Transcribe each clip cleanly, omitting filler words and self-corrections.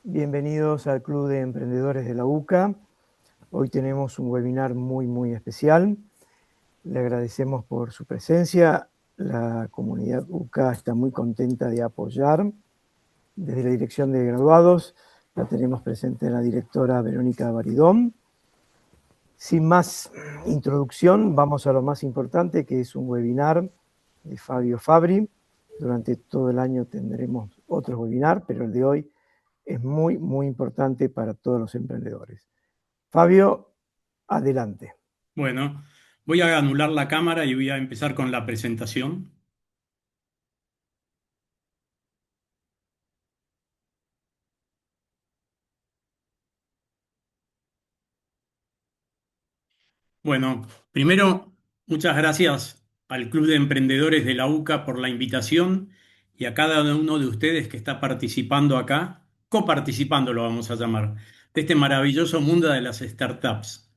Bienvenidos al Club de Emprendedores de la UCA. Hoy tenemos un webinar muy especial. Le agradecemos por su presencia. La comunidad UCA está muy contenta de apoyar. Desde la Dirección de Graduados la tenemos presente la directora Verónica Baridón. Sin más introducción, vamos a lo más importante, que es un webinar de Fabio Fabri. Durante todo el año tendremos otros webinars, pero el de hoy es muy importante para todos los emprendedores. Fabio, adelante. Bueno, voy a anular la cámara y voy a empezar con la presentación. Bueno, primero, muchas gracias al Club de Emprendedores de la UCA por la invitación y a cada uno de ustedes que está participando acá, coparticipando lo vamos a llamar, de este maravilloso mundo de las startups.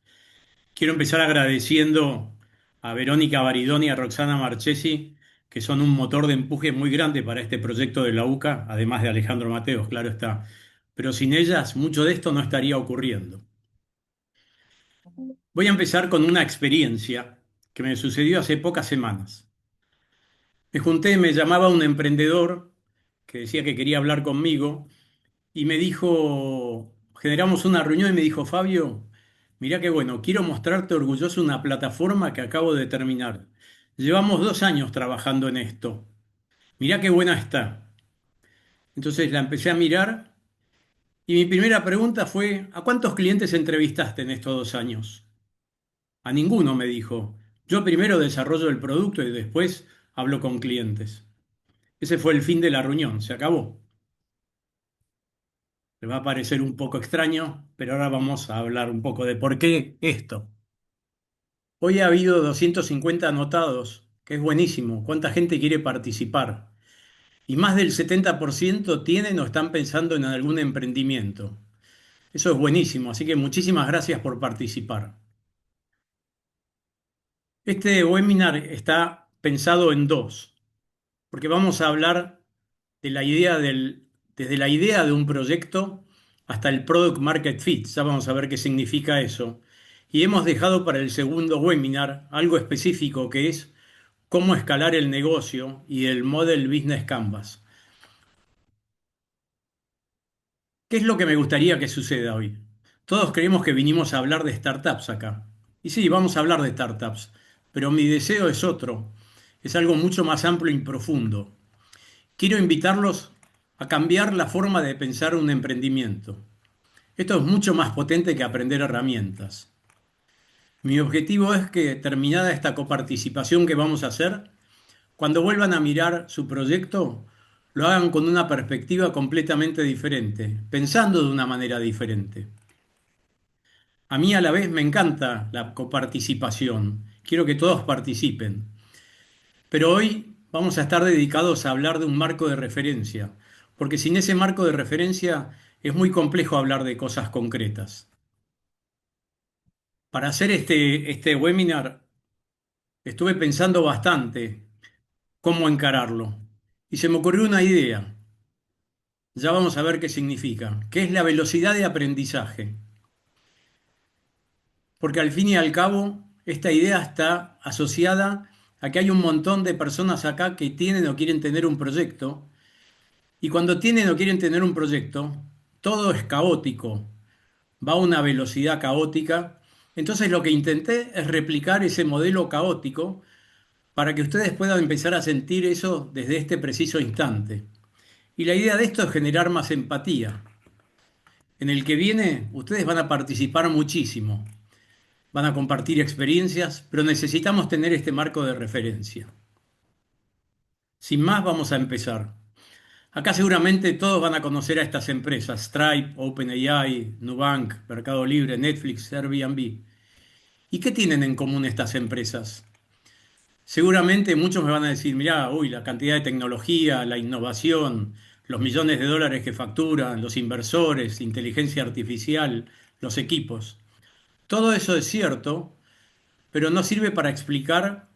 Quiero empezar agradeciendo a Verónica Baridoni y a Roxana Marchesi, que son un motor de empuje muy grande para este proyecto de la UCA, además de Alejandro Mateos, claro está. Pero sin ellas, mucho de esto no estaría ocurriendo. Voy a empezar con una experiencia que me sucedió hace pocas semanas. Me llamaba un emprendedor que decía que quería hablar conmigo y me dijo, generamos una reunión y me dijo, Fabio, mirá qué bueno, quiero mostrarte orgulloso una plataforma que acabo de terminar. Llevamos 2 años trabajando en esto. Mirá qué buena está. Entonces la empecé a mirar y mi primera pregunta fue, ¿a cuántos clientes entrevistaste en estos 2 años? A ninguno, me dijo. Yo primero desarrollo el producto y después hablo con clientes. Ese fue el fin de la reunión, se acabó. Le va a parecer un poco extraño, pero ahora vamos a hablar un poco de por qué esto. Hoy ha habido 250 anotados, que es buenísimo. ¿Cuánta gente quiere participar? Y más del 70% tienen o están pensando en algún emprendimiento. Eso es buenísimo, así que muchísimas gracias por participar. Este webinar está pensado en dos, porque vamos a hablar de la idea desde la idea de un proyecto hasta el product market fit. Ya vamos a ver qué significa eso. Y hemos dejado para el segundo webinar algo específico que es cómo escalar el negocio y el Model Business Canvas. ¿Qué es lo que me gustaría que suceda hoy? Todos creemos que vinimos a hablar de startups acá. Y sí, vamos a hablar de startups, pero mi deseo es otro. Es algo mucho más amplio y profundo. Quiero invitarlos a cambiar la forma de pensar un emprendimiento. Esto es mucho más potente que aprender herramientas. Mi objetivo es que, terminada esta coparticipación que vamos a hacer, cuando vuelvan a mirar su proyecto, lo hagan con una perspectiva completamente diferente, pensando de una manera diferente. A mí a la vez me encanta la coparticipación. Quiero que todos participen. Pero hoy vamos a estar dedicados a hablar de un marco de referencia, porque sin ese marco de referencia es muy complejo hablar de cosas concretas. Para hacer este webinar estuve pensando bastante cómo encararlo y se me ocurrió una idea. Ya vamos a ver qué significa, que es la velocidad de aprendizaje. Porque al fin y al cabo, esta idea está asociada a que hay un montón de personas acá que tienen o quieren tener un proyecto, y cuando tienen o quieren tener un proyecto, todo es caótico, va a una velocidad caótica. Entonces lo que intenté es replicar ese modelo caótico para que ustedes puedan empezar a sentir eso desde este preciso instante. Y la idea de esto es generar más empatía. En el que viene, ustedes van a participar muchísimo, van a compartir experiencias, pero necesitamos tener este marco de referencia. Sin más, vamos a empezar. Acá seguramente todos van a conocer a estas empresas: Stripe, OpenAI, Nubank, Mercado Libre, Netflix, Airbnb. ¿Y qué tienen en común estas empresas? Seguramente muchos me van a decir, mirá, uy, la cantidad de tecnología, la innovación, los millones de dólares que facturan, los inversores, inteligencia artificial, los equipos. Todo eso es cierto, pero no sirve para explicar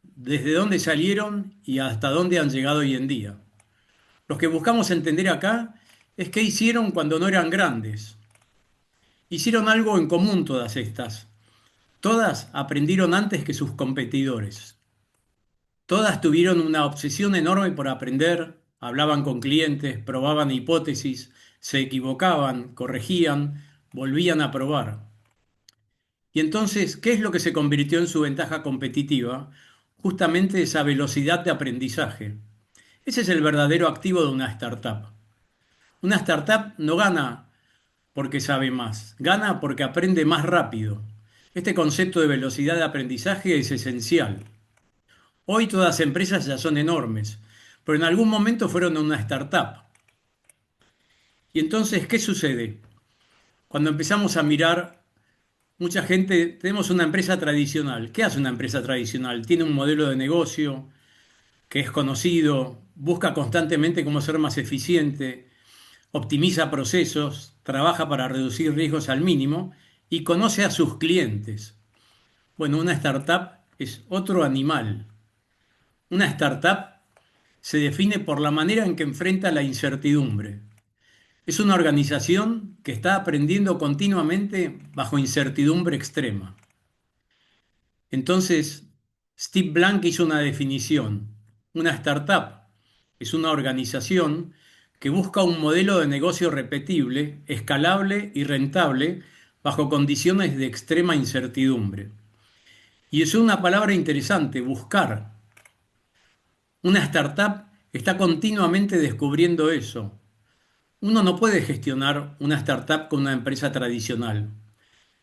desde dónde salieron y hasta dónde han llegado hoy en día. Lo que buscamos entender acá es qué hicieron cuando no eran grandes. Hicieron algo en común todas estas. Todas aprendieron antes que sus competidores. Todas tuvieron una obsesión enorme por aprender, hablaban con clientes, probaban hipótesis, se equivocaban, corregían, volvían a probar. Y entonces, ¿qué es lo que se convirtió en su ventaja competitiva? Justamente esa velocidad de aprendizaje. Ese es el verdadero activo de una startup. Una startup no gana porque sabe más, gana porque aprende más rápido. Este concepto de velocidad de aprendizaje es esencial. Hoy todas las empresas ya son enormes, pero en algún momento fueron una startup. Y entonces, ¿qué sucede? Cuando empezamos a mirar, mucha gente, tenemos una empresa tradicional. ¿Qué hace una empresa tradicional? Tiene un modelo de negocio que es conocido, busca constantemente cómo ser más eficiente, optimiza procesos, trabaja para reducir riesgos al mínimo y conoce a sus clientes. Bueno, una startup es otro animal. Una startup se define por la manera en que enfrenta la incertidumbre. Es una organización que está aprendiendo continuamente bajo incertidumbre extrema. Entonces, Steve Blank hizo una definición. Una startup es una organización que busca un modelo de negocio repetible, escalable y rentable bajo condiciones de extrema incertidumbre. Y es una palabra interesante, buscar. Una startup está continuamente descubriendo eso. Uno no puede gestionar una startup con una empresa tradicional.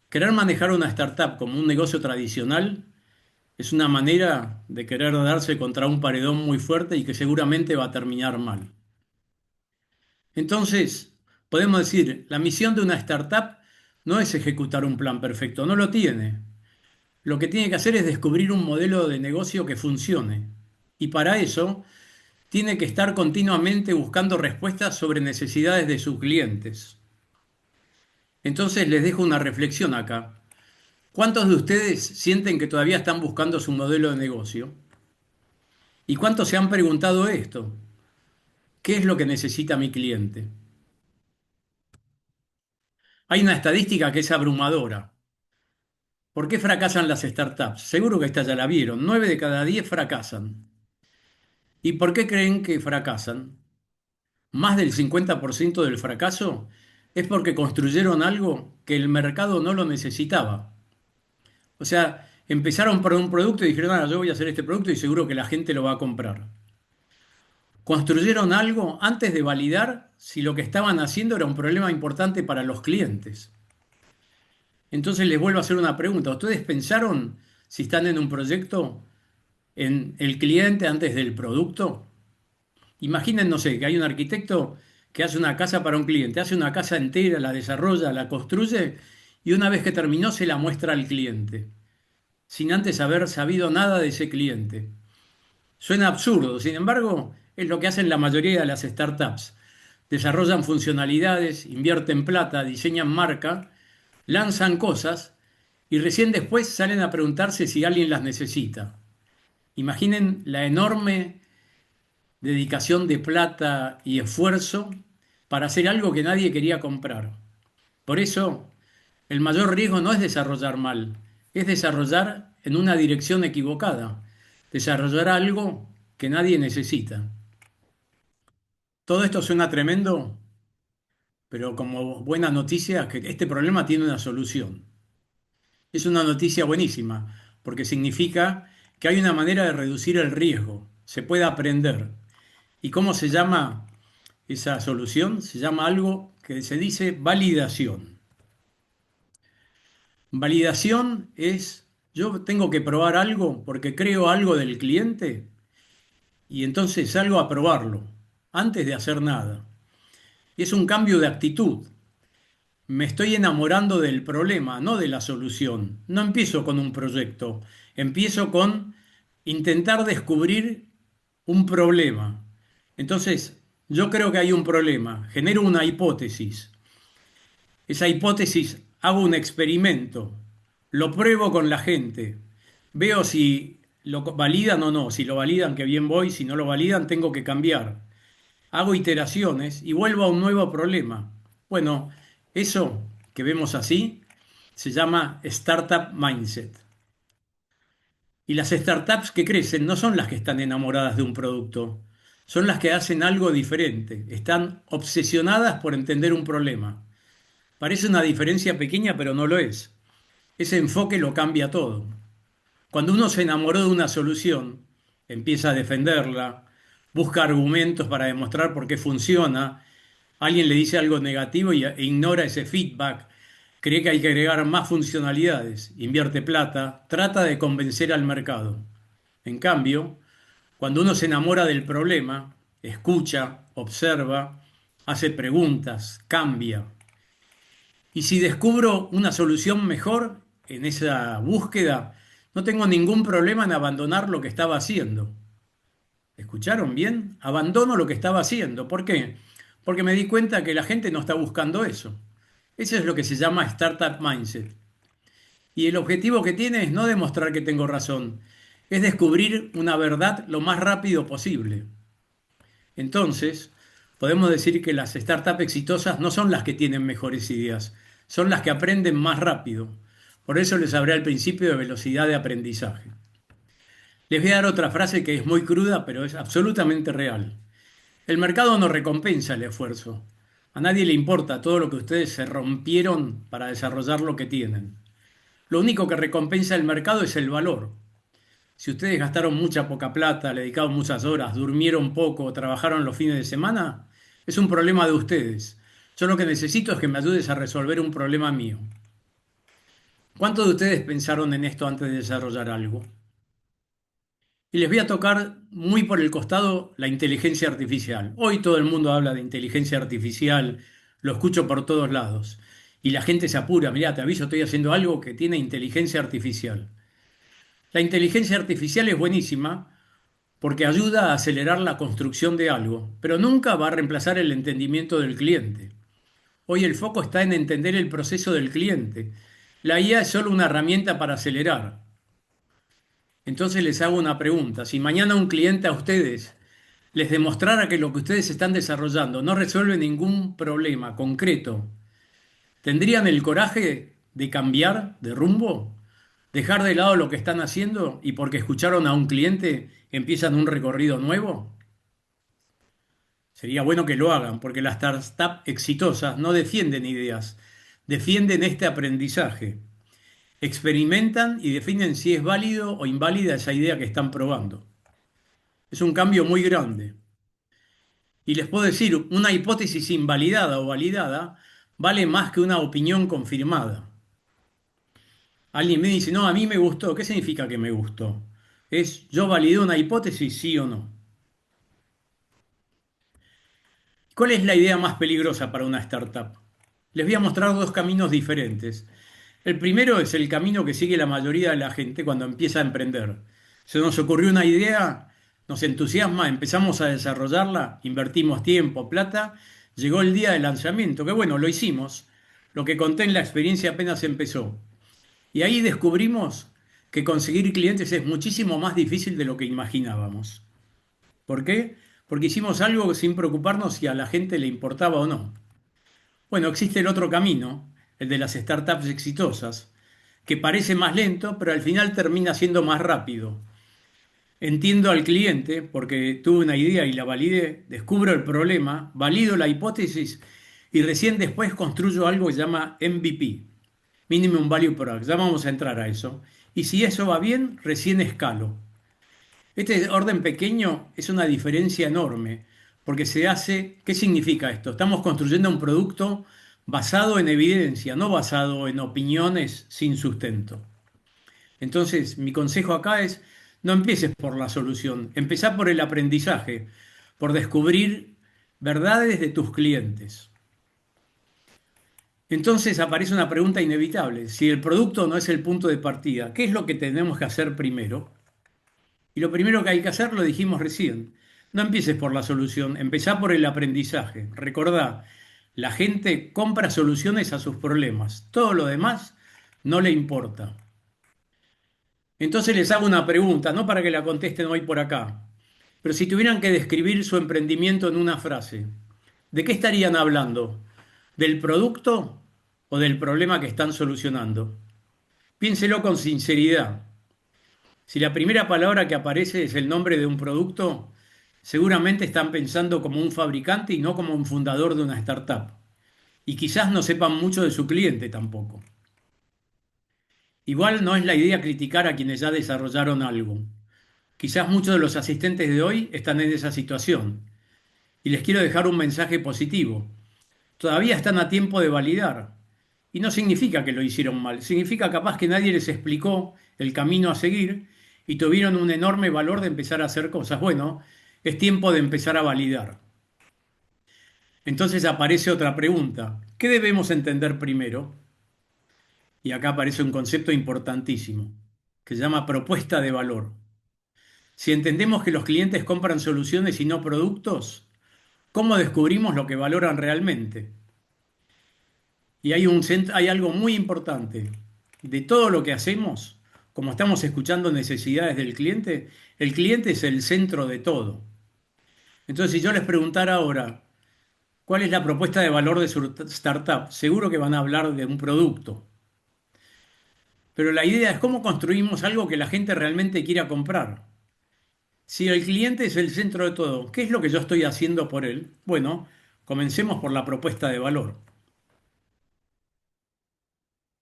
Querer manejar una startup como un negocio tradicional es una manera de querer darse contra un paredón muy fuerte y que seguramente va a terminar mal. Entonces, podemos decir, la misión de una startup no es ejecutar un plan perfecto, no lo tiene. Lo que tiene que hacer es descubrir un modelo de negocio que funcione. Y para eso tiene que estar continuamente buscando respuestas sobre necesidades de sus clientes. Entonces les dejo una reflexión acá. ¿Cuántos de ustedes sienten que todavía están buscando su modelo de negocio? ¿Y cuántos se han preguntado esto? ¿Qué es lo que necesita mi cliente? Hay una estadística que es abrumadora. ¿Por qué fracasan las startups? Seguro que esta ya la vieron. 9 de cada 10 fracasan. ¿Y por qué creen que fracasan? Más del 50% del fracaso es porque construyeron algo que el mercado no lo necesitaba. O sea, empezaron por un producto y dijeron, ah, yo voy a hacer este producto y seguro que la gente lo va a comprar. Construyeron algo antes de validar si lo que estaban haciendo era un problema importante para los clientes. Entonces les vuelvo a hacer una pregunta. ¿Ustedes pensaron si están en un proyecto en el cliente antes del producto? Imaginen, no sé, que hay un arquitecto que hace una casa para un cliente, hace una casa entera, la desarrolla, la construye y una vez que terminó se la muestra al cliente, sin antes haber sabido nada de ese cliente. Suena absurdo, sin embargo, es lo que hacen la mayoría de las startups. Desarrollan funcionalidades, invierten plata, diseñan marca, lanzan cosas y recién después salen a preguntarse si alguien las necesita. Imaginen la enorme dedicación de plata y esfuerzo para hacer algo que nadie quería comprar. Por eso, el mayor riesgo no es desarrollar mal, es desarrollar en una dirección equivocada, desarrollar algo que nadie necesita. Todo esto suena tremendo, pero como buena noticia, que este problema tiene una solución. Es una noticia buenísima, porque significa que hay una manera de reducir el riesgo, se puede aprender. ¿Y cómo se llama esa solución? Se llama algo que se dice validación. Validación es, yo tengo que probar algo porque creo algo del cliente y entonces salgo a probarlo antes de hacer nada. Y es un cambio de actitud. Me estoy enamorando del problema, no de la solución. No empiezo con un proyecto, empiezo con intentar descubrir un problema. Entonces, yo creo que hay un problema, genero una hipótesis. Esa hipótesis hago un experimento, lo pruebo con la gente, veo si lo validan o no. Si lo validan, que bien voy, si no lo validan, tengo que cambiar. hago iteraciones y vuelvo a un nuevo problema. Bueno, eso que vemos así se llama Startup Mindset. Y las startups que crecen no son las que están enamoradas de un producto, son las que hacen algo diferente, están obsesionadas por entender un problema. Parece una diferencia pequeña, pero no lo es. Ese enfoque lo cambia todo. Cuando uno se enamoró de una solución, empieza a defenderla, busca argumentos para demostrar por qué funciona, alguien le dice algo negativo e ignora ese feedback, cree que hay que agregar más funcionalidades, invierte plata, trata de convencer al mercado. En cambio, cuando uno se enamora del problema, escucha, observa, hace preguntas, cambia. Y si descubro una solución mejor en esa búsqueda, no tengo ningún problema en abandonar lo que estaba haciendo. ¿Escucharon bien? Abandono lo que estaba haciendo. ¿Por qué? Porque me di cuenta que la gente no está buscando eso. Eso es lo que se llama Startup Mindset. Y el objetivo que tiene es no demostrar que tengo razón, es descubrir una verdad lo más rápido posible. Entonces, podemos decir que las startups exitosas no son las que tienen mejores ideas, son las que aprenden más rápido. Por eso les hablé al principio de velocidad de aprendizaje. Les voy a dar otra frase que es muy cruda, pero es absolutamente real. El mercado no recompensa el esfuerzo. A nadie le importa todo lo que ustedes se rompieron para desarrollar lo que tienen. Lo único que recompensa el mercado es el valor. Si ustedes gastaron mucha poca plata, le dedicaron muchas horas, durmieron poco, trabajaron los fines de semana, es un problema de ustedes. Yo lo que necesito es que me ayudes a resolver un problema mío. ¿Cuántos de ustedes pensaron en esto antes de desarrollar algo? Y les voy a tocar muy por el costado la inteligencia artificial. Hoy todo el mundo habla de inteligencia artificial, lo escucho por todos lados. Y la gente se apura, mirá, te aviso, estoy haciendo algo que tiene inteligencia artificial. La inteligencia artificial es buenísima porque ayuda a acelerar la construcción de algo, pero nunca va a reemplazar el entendimiento del cliente. Hoy el foco está en entender el proceso del cliente. La IA es solo una herramienta para acelerar. Entonces les hago una pregunta. Si mañana un cliente a ustedes les demostrara que lo que ustedes están desarrollando no resuelve ningún problema concreto, ¿tendrían el coraje de cambiar de rumbo? ¿Dejar de lado lo que están haciendo y porque escucharon a un cliente empiezan un recorrido nuevo? Sería bueno que lo hagan, porque las startups exitosas no defienden ideas, defienden este aprendizaje. Experimentan y definen si es válido o inválida esa idea que están probando. Es un cambio muy grande. Y les puedo decir, una hipótesis invalidada o validada vale más que una opinión confirmada. Alguien me dice, no, a mí me gustó. ¿Qué significa que me gustó? Es, yo validé una hipótesis, sí o no. ¿Cuál es la idea más peligrosa para una startup? Les voy a mostrar dos caminos diferentes. El primero es el camino que sigue la mayoría de la gente cuando empieza a emprender. Se nos ocurrió una idea, nos entusiasma, empezamos a desarrollarla, invertimos tiempo, plata, llegó el día del lanzamiento, que bueno, lo hicimos. Lo que conté en la experiencia apenas empezó. Y ahí descubrimos que conseguir clientes es muchísimo más difícil de lo que imaginábamos. ¿Por qué? Porque hicimos algo sin preocuparnos si a la gente le importaba o no. Bueno, existe el otro camino, el de las startups exitosas, que parece más lento, pero al final termina siendo más rápido. Entiendo al cliente porque tuve una idea y la validé, descubro el problema, valido la hipótesis y recién después construyo algo que se llama MVP, Minimum Value Product. Ya vamos a entrar a eso. Y si eso va bien, recién escalo. Este orden pequeño es una diferencia enorme, porque se hace, ¿qué significa esto? Estamos construyendo un producto basado en evidencia, no basado en opiniones sin sustento. Entonces, mi consejo acá es, no empieces por la solución, empezá por el aprendizaje, por descubrir verdades de tus clientes. Entonces aparece una pregunta inevitable, si el producto no es el punto de partida, ¿qué es lo que tenemos que hacer primero? Y lo primero que hay que hacer, lo dijimos recién, no empieces por la solución, empezá por el aprendizaje. Recordá, la gente compra soluciones a sus problemas, todo lo demás no le importa. Entonces les hago una pregunta, no para que la contesten hoy por acá. Pero si tuvieran que describir su emprendimiento en una frase, ¿de qué estarían hablando? ¿Del producto o del problema que están solucionando? Piénselo con sinceridad. Si la primera palabra que aparece es el nombre de un producto, seguramente están pensando como un fabricante y no como un fundador de una startup. Y quizás no sepan mucho de su cliente tampoco. Igual no es la idea criticar a quienes ya desarrollaron algo. Quizás muchos de los asistentes de hoy están en esa situación. Y les quiero dejar un mensaje positivo. Todavía están a tiempo de validar. Y no significa que lo hicieron mal, significa capaz que nadie les explicó el camino a seguir y tuvieron un enorme valor de empezar a hacer cosas. Bueno, es tiempo de empezar a validar. Entonces aparece otra pregunta. ¿Qué debemos entender primero? Y acá aparece un concepto importantísimo, que se llama propuesta de valor. Si entendemos que los clientes compran soluciones y no productos, ¿cómo descubrimos lo que valoran realmente? Y hay algo muy importante. De todo lo que hacemos, como estamos escuchando necesidades del cliente, el cliente es el centro de todo. Entonces, si yo les preguntara ahora, ¿cuál es la propuesta de valor de su startup? Seguro que van a hablar de un producto. Pero la idea es cómo construimos algo que la gente realmente quiera comprar. Si el cliente es el centro de todo, ¿qué es lo que yo estoy haciendo por él? Bueno, comencemos por la propuesta de valor.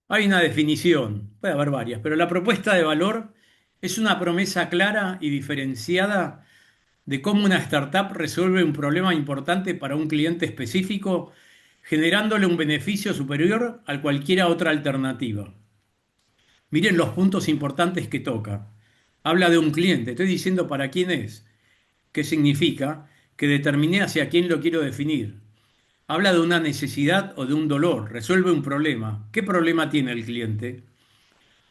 Hay una definición, puede haber varias, pero la propuesta de valor es una promesa clara y diferenciada de cómo una startup resuelve un problema importante para un cliente específico, generándole un beneficio superior a cualquier otra alternativa. Miren los puntos importantes que toca. Habla de un cliente, estoy diciendo para quién es, qué significa, que determiné hacia quién lo quiero definir. Habla de una necesidad o de un dolor, resuelve un problema. ¿Qué problema tiene el cliente?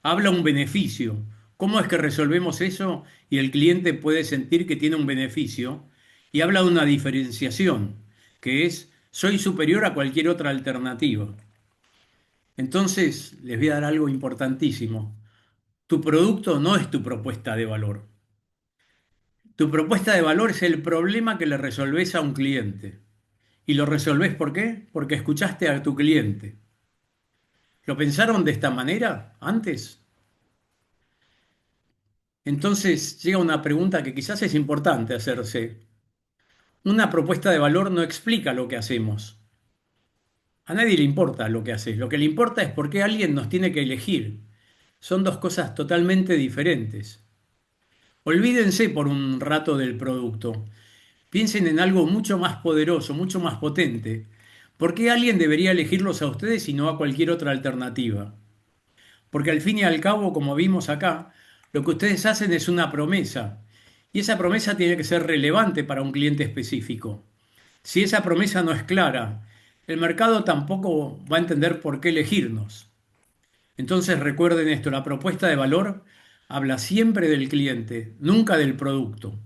Habla un beneficio. ¿Cómo es que resolvemos eso y el cliente puede sentir que tiene un beneficio? Y habla de una diferenciación, que es soy superior a cualquier otra alternativa. Entonces, les voy a dar algo importantísimo. Tu producto no es tu propuesta de valor. Tu propuesta de valor es el problema que le resolvés a un cliente. ¿Y lo resolvés por qué? Porque escuchaste a tu cliente. ¿Lo pensaron de esta manera antes? Entonces llega una pregunta que quizás es importante hacerse. Una propuesta de valor no explica lo que hacemos. A nadie le importa lo que haces. Lo que le importa es por qué alguien nos tiene que elegir. Son dos cosas totalmente diferentes. Olvídense por un rato del producto. Piensen en algo mucho más poderoso, mucho más potente. ¿Por qué alguien debería elegirlos a ustedes y no a cualquier otra alternativa? Porque al fin y al cabo, como vimos acá, lo que ustedes hacen es una promesa. Y esa promesa tiene que ser relevante para un cliente específico. Si esa promesa no es clara, el mercado tampoco va a entender por qué elegirnos. Entonces recuerden esto, la propuesta de valor habla siempre del cliente, nunca del producto.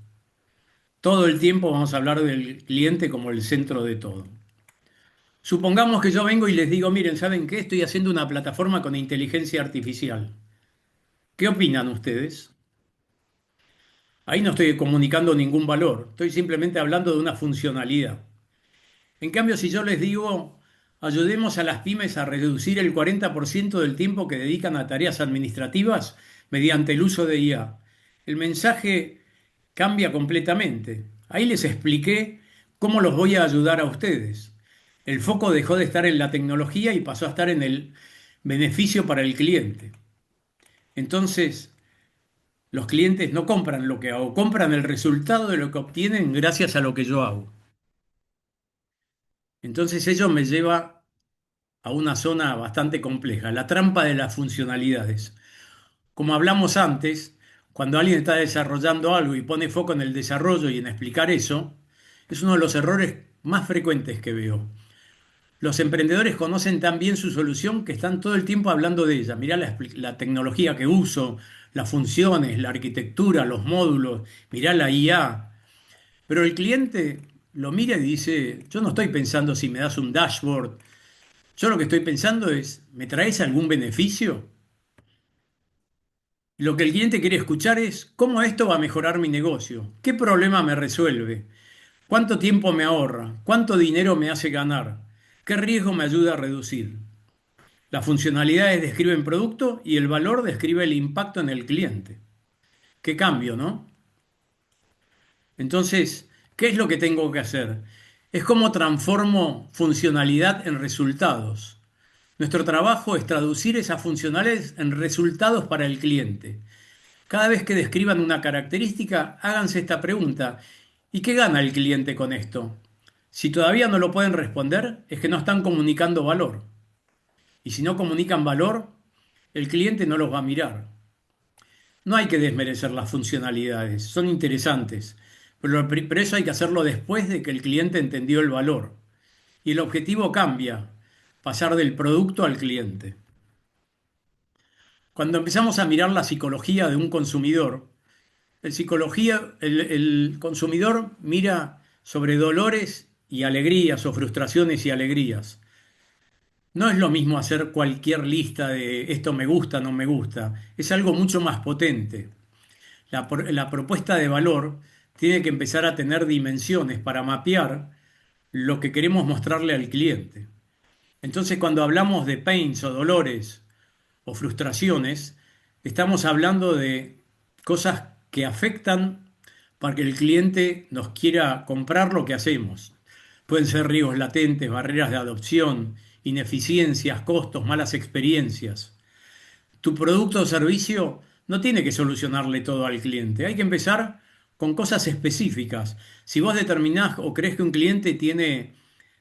Todo el tiempo vamos a hablar del cliente como el centro de todo. Supongamos que yo vengo y les digo, miren, ¿saben qué? Estoy haciendo una plataforma con inteligencia artificial. ¿Qué opinan ustedes? Ahí no estoy comunicando ningún valor, estoy simplemente hablando de una funcionalidad. En cambio, si yo les digo, ayudemos a las pymes a reducir el 40% del tiempo que dedican a tareas administrativas mediante el uso de IA, el mensaje cambia completamente. Ahí les expliqué cómo los voy a ayudar a ustedes. El foco dejó de estar en la tecnología y pasó a estar en el beneficio para el cliente. Entonces, los clientes no compran lo que hago, compran el resultado de lo que obtienen gracias a lo que yo hago. Entonces ello me lleva a una zona bastante compleja, la trampa de las funcionalidades. Como hablamos antes, cuando alguien está desarrollando algo y pone foco en el desarrollo y en explicar eso, es uno de los errores más frecuentes que veo. Los emprendedores conocen tan bien su solución que están todo el tiempo hablando de ella. Mirá la tecnología que uso, las funciones, la arquitectura, los módulos, mirá la IA. Pero el cliente lo mira y dice, yo no estoy pensando si me das un dashboard, yo lo que estoy pensando es, ¿me traes algún beneficio? Lo que el cliente quiere escuchar es cómo esto va a mejorar mi negocio, qué problema me resuelve, cuánto tiempo me ahorra, cuánto dinero me hace ganar, qué riesgo me ayuda a reducir. Las funcionalidades describen producto y el valor describe el impacto en el cliente. Qué cambio, ¿no? Entonces, ¿qué es lo que tengo que hacer? Es cómo transformo funcionalidad en resultados. Nuestro trabajo es traducir esas funcionalidades en resultados para el cliente. Cada vez que describan una característica, háganse esta pregunta. ¿Y qué gana el cliente con esto? Si todavía no lo pueden responder, es que no están comunicando valor. Y si no comunican valor, el cliente no los va a mirar. No hay que desmerecer las funcionalidades, son interesantes, pero eso hay que hacerlo después de que el cliente entendió el valor. Y el objetivo cambia, pasar del producto al cliente. Cuando empezamos a mirar la psicología de un consumidor, el consumidor mira sobre dolores y alegrías o frustraciones y alegrías. No es lo mismo hacer cualquier lista de esto me gusta, no me gusta. Es algo mucho más potente. La propuesta de valor tiene que empezar a tener dimensiones para mapear lo que queremos mostrarle al cliente. Entonces, cuando hablamos de pains o dolores o frustraciones, estamos hablando de cosas que afectan para que el cliente nos quiera comprar lo que hacemos. Pueden ser riesgos latentes, barreras de adopción, ineficiencias, costos, malas experiencias. Tu producto o servicio no tiene que solucionarle todo al cliente. Hay que empezar con cosas específicas. Si vos determinás o crees que un cliente tiene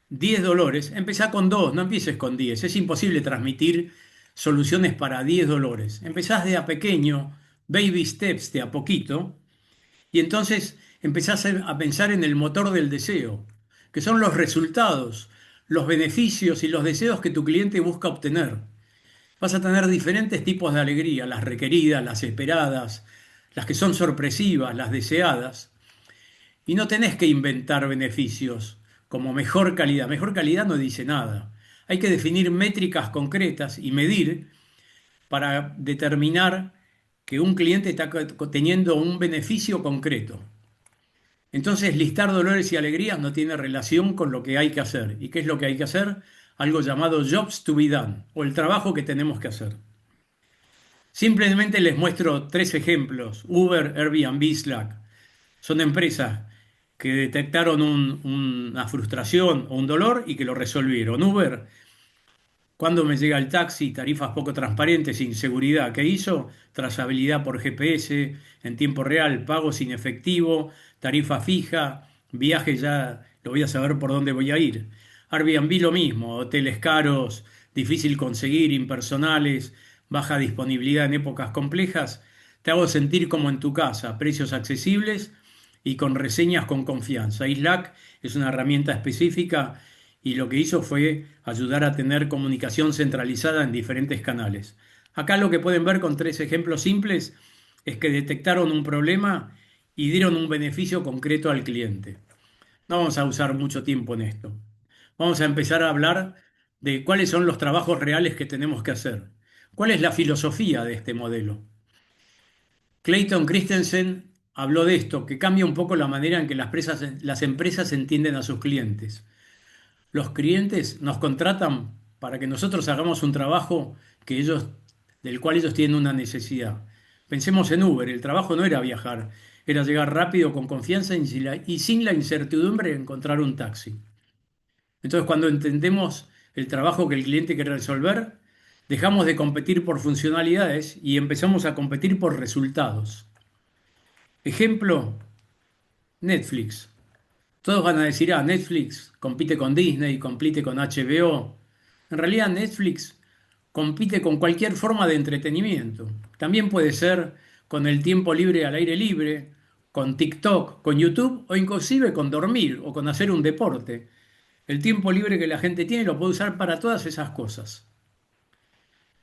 10 dolores, empezá con 2, no empieces con 10. Es imposible transmitir soluciones para 10 dolores. Empezás de a pequeño, baby steps, de a poquito, y entonces empezás a pensar en el motor del deseo, que son los resultados, los beneficios y los deseos que tu cliente busca obtener. Vas a tener diferentes tipos de alegría, las requeridas, las esperadas, las que son sorpresivas, las deseadas. Y no tenés que inventar beneficios como mejor calidad. Mejor calidad no dice nada. Hay que definir métricas concretas y medir para determinar que un cliente está teniendo un beneficio concreto. Entonces, listar dolores y alegrías no tiene relación con lo que hay que hacer. ¿Y qué es lo que hay que hacer? Algo llamado jobs to be done, o el trabajo que tenemos que hacer. Simplemente les muestro tres ejemplos. Uber, Airbnb, Slack. Son empresas que detectaron una frustración o un dolor y que lo resolvieron. Uber, cuando me llega el taxi, tarifas poco transparentes, inseguridad. ¿Qué hizo? Trazabilidad por GPS, en tiempo real, pago sin efectivo, tarifa fija, viaje ya lo voy a saber por dónde voy a ir. Airbnb lo mismo, hoteles caros, difícil conseguir, impersonales, baja disponibilidad en épocas complejas. Te hago sentir como en tu casa, precios accesibles y con reseñas con confianza. Slack es una herramienta específica y lo que hizo fue ayudar a tener comunicación centralizada en diferentes canales. Acá lo que pueden ver con tres ejemplos simples es que detectaron un problema y dieron un beneficio concreto al cliente. No vamos a usar mucho tiempo en esto. Vamos a empezar a hablar de cuáles son los trabajos reales que tenemos que hacer. ¿Cuál es la filosofía de este modelo? Clayton Christensen habló de esto, que cambia un poco la manera en que las empresas entienden a sus clientes. Los clientes nos contratan para que nosotros hagamos un trabajo del cual ellos tienen una necesidad. Pensemos en Uber, el trabajo no era viajar, era llegar rápido, con confianza y sin la incertidumbre de encontrar un taxi. Entonces, cuando entendemos el trabajo que el cliente quiere resolver, dejamos de competir por funcionalidades y empezamos a competir por resultados. Ejemplo, Netflix. Todos van a decir, Netflix compite con Disney, compite con HBO. En realidad Netflix compite con cualquier forma de entretenimiento. También puede ser con el tiempo libre al aire libre, con TikTok, con YouTube o inclusive con dormir o con hacer un deporte. El tiempo libre que la gente tiene lo puede usar para todas esas cosas.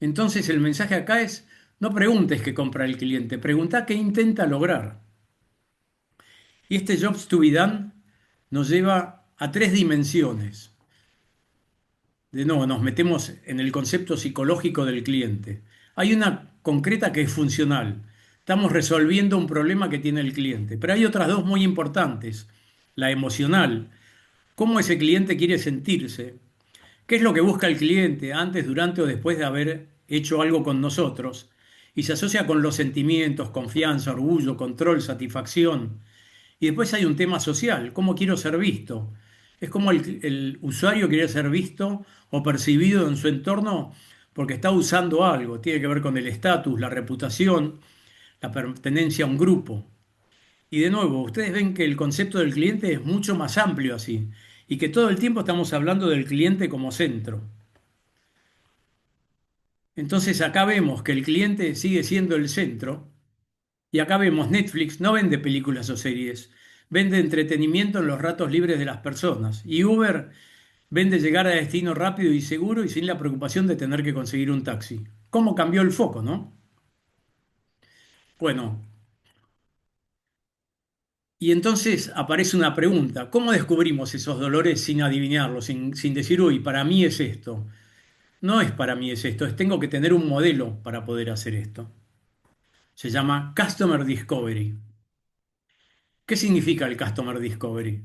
Entonces el mensaje acá es, no preguntes qué compra el cliente, pregunta qué intenta lograr. Y este Jobs to be done nos lleva a tres dimensiones. De nuevo, nos metemos en el concepto psicológico del cliente. Hay una concreta que es funcional. Estamos resolviendo un problema que tiene el cliente. Pero hay otras dos muy importantes. La emocional, cómo ese cliente quiere sentirse, qué es lo que busca el cliente antes, durante o después de haber hecho algo con nosotros. Y se asocia con los sentimientos, confianza, orgullo, control, satisfacción. Y después hay un tema social, cómo quiero ser visto. Es como el usuario quiere ser visto o percibido en su entorno porque está usando algo. Tiene que ver con el estatus, la reputación, la pertenencia a un grupo. Y de nuevo, ustedes ven que el concepto del cliente es mucho más amplio así y que todo el tiempo estamos hablando del cliente como centro. Entonces acá vemos que el cliente sigue siendo el centro y acá vemos Netflix no vende películas o series, vende entretenimiento en los ratos libres de las personas. Y Uber vende llegar a destino rápido y seguro y sin la preocupación de tener que conseguir un taxi. ¿Cómo cambió el foco, no? Bueno, y entonces aparece una pregunta. ¿Cómo descubrimos esos dolores sin adivinarlos, sin decir, uy, para mí es esto? No es para mí es esto, es tengo que tener un modelo para poder hacer esto. Se llama Customer Discovery. ¿Qué significa el Customer Discovery?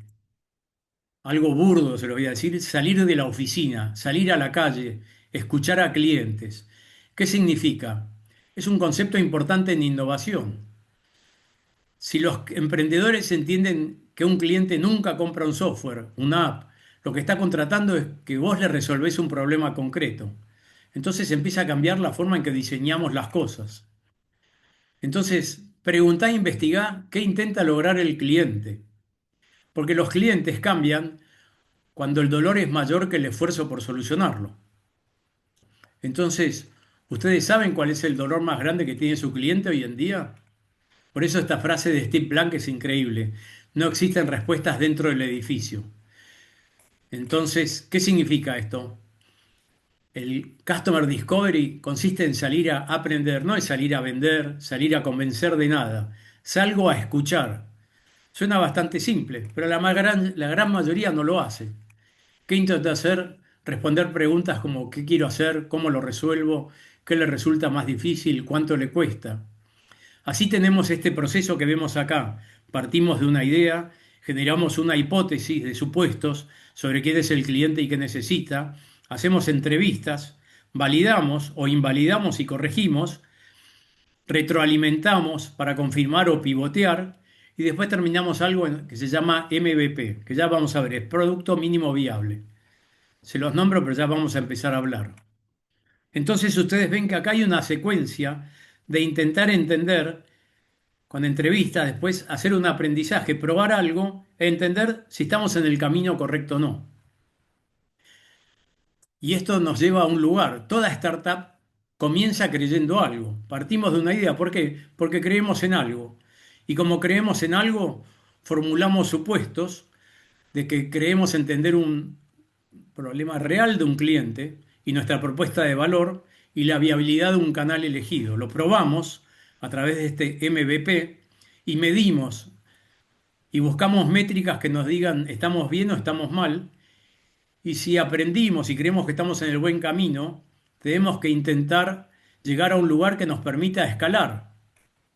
Algo burdo se lo voy a decir, salir de la oficina, salir a la calle, escuchar a clientes. ¿Qué significa? Es un concepto importante en innovación. Si los emprendedores entienden que un cliente nunca compra un software, una app, lo que está contratando es que vos le resolvés un problema concreto. Entonces empieza a cambiar la forma en que diseñamos las cosas. Entonces, preguntá e investigá qué intenta lograr el cliente, porque los clientes cambian cuando el dolor es mayor que el esfuerzo por solucionarlo. Entonces, ¿ustedes saben cuál es el dolor más grande que tiene su cliente hoy en día? Por eso esta frase de Steve Blank es increíble. No existen respuestas dentro del edificio. Entonces, ¿qué significa esto? El Customer Discovery consiste en salir a aprender, no es salir a vender, salir a convencer de nada. Salgo a escuchar. Suena bastante simple, pero la gran mayoría no lo hace. ¿Qué intenta hacer? Responder preguntas como ¿qué quiero hacer? ¿Cómo lo resuelvo? ¿Qué le resulta más difícil? ¿Cuánto le cuesta? Así tenemos este proceso que vemos acá. Partimos de una idea, generamos una hipótesis de supuestos sobre quién es el cliente y qué necesita, hacemos entrevistas, validamos o invalidamos y corregimos, retroalimentamos para confirmar o pivotear y después terminamos algo que se llama MVP, que ya vamos a ver, es Producto Mínimo Viable. Se los nombro, pero ya vamos a empezar a hablar. Entonces ustedes ven que acá hay una secuencia de intentar entender con entrevistas, después hacer un aprendizaje, probar algo, e entender si estamos en el camino correcto o no. Y esto nos lleva a un lugar. Toda startup comienza creyendo algo. Partimos de una idea. ¿Por qué? Porque creemos en algo. Y como creemos en algo, formulamos supuestos de que creemos entender un problema real de un cliente y nuestra propuesta de valor y la viabilidad de un canal elegido. Lo probamos a través de este MVP y medimos y buscamos métricas que nos digan estamos bien o estamos mal. Y si aprendimos y creemos que estamos en el buen camino, tenemos que intentar llegar a un lugar que nos permita escalar.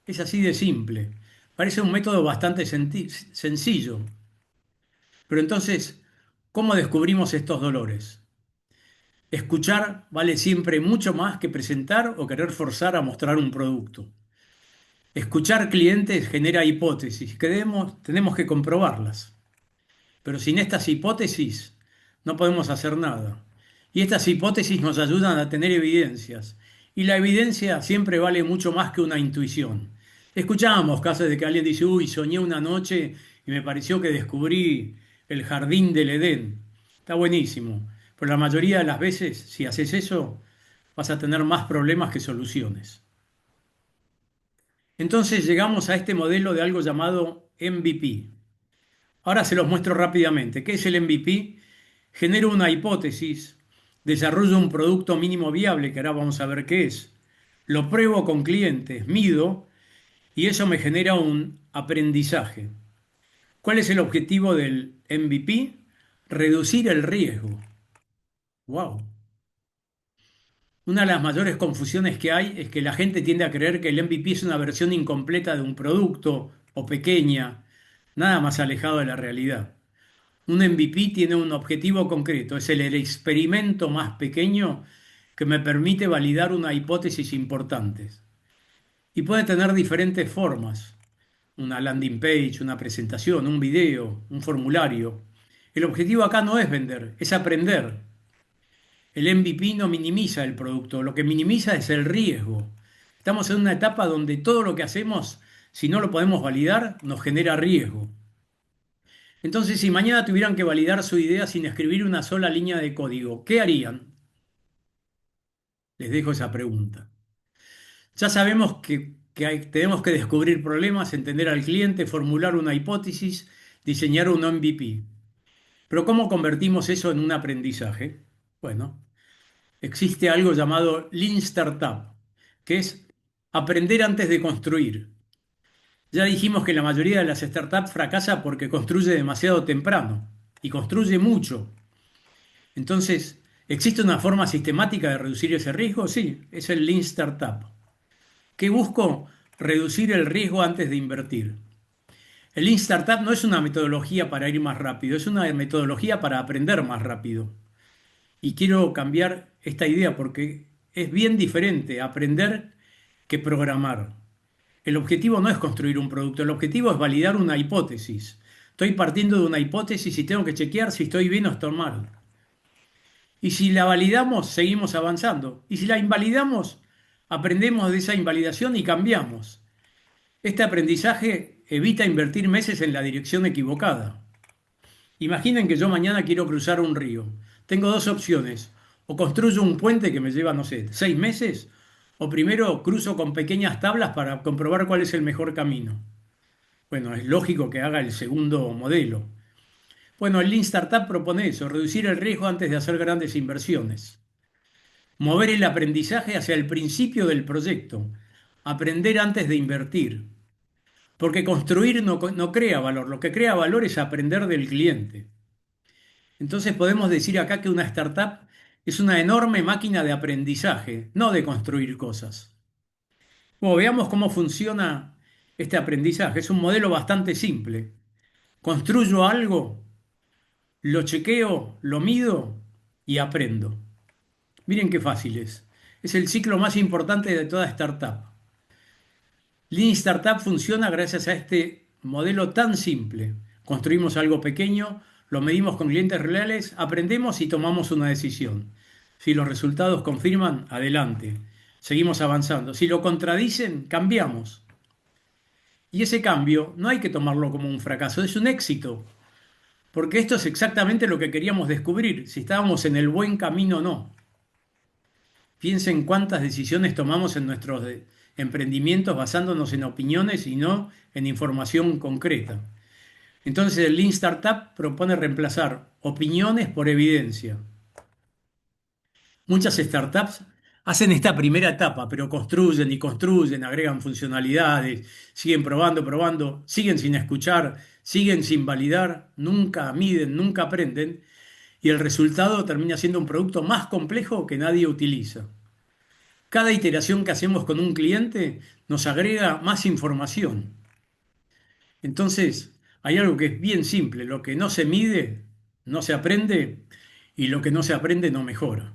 Es así de simple. Parece un método bastante sencillo. Pero entonces, ¿cómo descubrimos estos dolores? Escuchar vale siempre mucho más que presentar o querer forzar a mostrar un producto. Escuchar clientes genera hipótesis, tenemos que comprobarlas. Pero sin estas hipótesis no podemos hacer nada. Y estas hipótesis nos ayudan a tener evidencias. Y la evidencia siempre vale mucho más que una intuición. Escuchamos casos de que alguien dice, uy, soñé una noche y me pareció que descubrí el jardín del Edén. Está buenísimo. Pero la mayoría de las veces, si haces eso, vas a tener más problemas que soluciones. Entonces llegamos a este modelo de algo llamado MVP. Ahora se los muestro rápidamente. ¿Qué es el MVP? Genero una hipótesis, desarrollo un producto mínimo viable, que ahora vamos a ver qué es. Lo pruebo con clientes, mido y eso me genera un aprendizaje. ¿Cuál es el objetivo del MVP? Reducir el riesgo. ¡Wow! Una de las mayores confusiones que hay es que la gente tiende a creer que el MVP es una versión incompleta de un producto o pequeña, nada más alejado de la realidad. Un MVP tiene un objetivo concreto, es el experimento más pequeño que me permite validar una hipótesis importante. Y puede tener diferentes formas, una landing page, una presentación, un video, un formulario. El objetivo acá no es vender, es aprender. El MVP no minimiza el producto, lo que minimiza es el riesgo. Estamos en una etapa donde todo lo que hacemos, si no lo podemos validar, nos genera riesgo. Entonces, si mañana tuvieran que validar su idea sin escribir una sola línea de código, ¿qué harían? Les dejo esa pregunta. Ya sabemos que tenemos que descubrir problemas, entender al cliente, formular una hipótesis, diseñar un MVP. Pero ¿cómo convertimos eso en un aprendizaje? Bueno, existe algo llamado Lean Startup, que es aprender antes de construir. Ya dijimos que la mayoría de las startups fracasa porque construye demasiado temprano y construye mucho. Entonces, ¿existe una forma sistemática de reducir ese riesgo? Sí, es el Lean Startup. ¿Qué busco? Reducir el riesgo antes de invertir. El Lean Startup no es una metodología para ir más rápido, es una metodología para aprender más rápido. Y quiero cambiar esta idea porque es bien diferente aprender que programar. El objetivo no es construir un producto, el objetivo es validar una hipótesis. Estoy partiendo de una hipótesis y tengo que chequear si estoy bien o estoy mal. Y si la validamos, seguimos avanzando. Y si la invalidamos, aprendemos de esa invalidación y cambiamos. Este aprendizaje evita invertir meses en la dirección equivocada. Imaginen que yo mañana quiero cruzar un río. Tengo dos opciones. O construyo un puente que me lleva, no sé, 6 meses, o primero cruzo con pequeñas tablas para comprobar cuál es el mejor camino. Bueno, es lógico que haga el segundo modelo. Bueno, el Lean Startup propone eso, reducir el riesgo antes de hacer grandes inversiones. Mover el aprendizaje hacia el principio del proyecto. Aprender antes de invertir. Porque construir no crea valor, lo que crea valor es aprender del cliente. Entonces podemos decir acá que una startup es una enorme máquina de aprendizaje, no de construir cosas. Bueno, veamos cómo funciona este aprendizaje. Es un modelo bastante simple. Construyo algo, lo chequeo, lo mido y aprendo. Miren qué fácil es. Es el ciclo más importante de toda startup. Lean Startup funciona gracias a este modelo tan simple. Construimos algo pequeño, lo medimos con clientes reales, aprendemos y tomamos una decisión. Si los resultados confirman, adelante. Seguimos avanzando. Si lo contradicen, cambiamos. Y ese cambio no hay que tomarlo como un fracaso, es un éxito. Porque esto es exactamente lo que queríamos descubrir, si estábamos en el buen camino o no. Piensen cuántas decisiones tomamos en nuestros emprendimientos basándonos en opiniones y no en información concreta. Entonces el Lean Startup propone reemplazar opiniones por evidencia. Muchas startups hacen esta primera etapa, pero construyen y construyen, agregan funcionalidades, siguen probando, probando, siguen sin escuchar, siguen sin validar, nunca miden, nunca aprenden y el resultado termina siendo un producto más complejo que nadie utiliza. Cada iteración que hacemos con un cliente nos agrega más información. Entonces, hay algo que es bien simple, lo que no se mide, no se aprende y lo que no se aprende no mejora.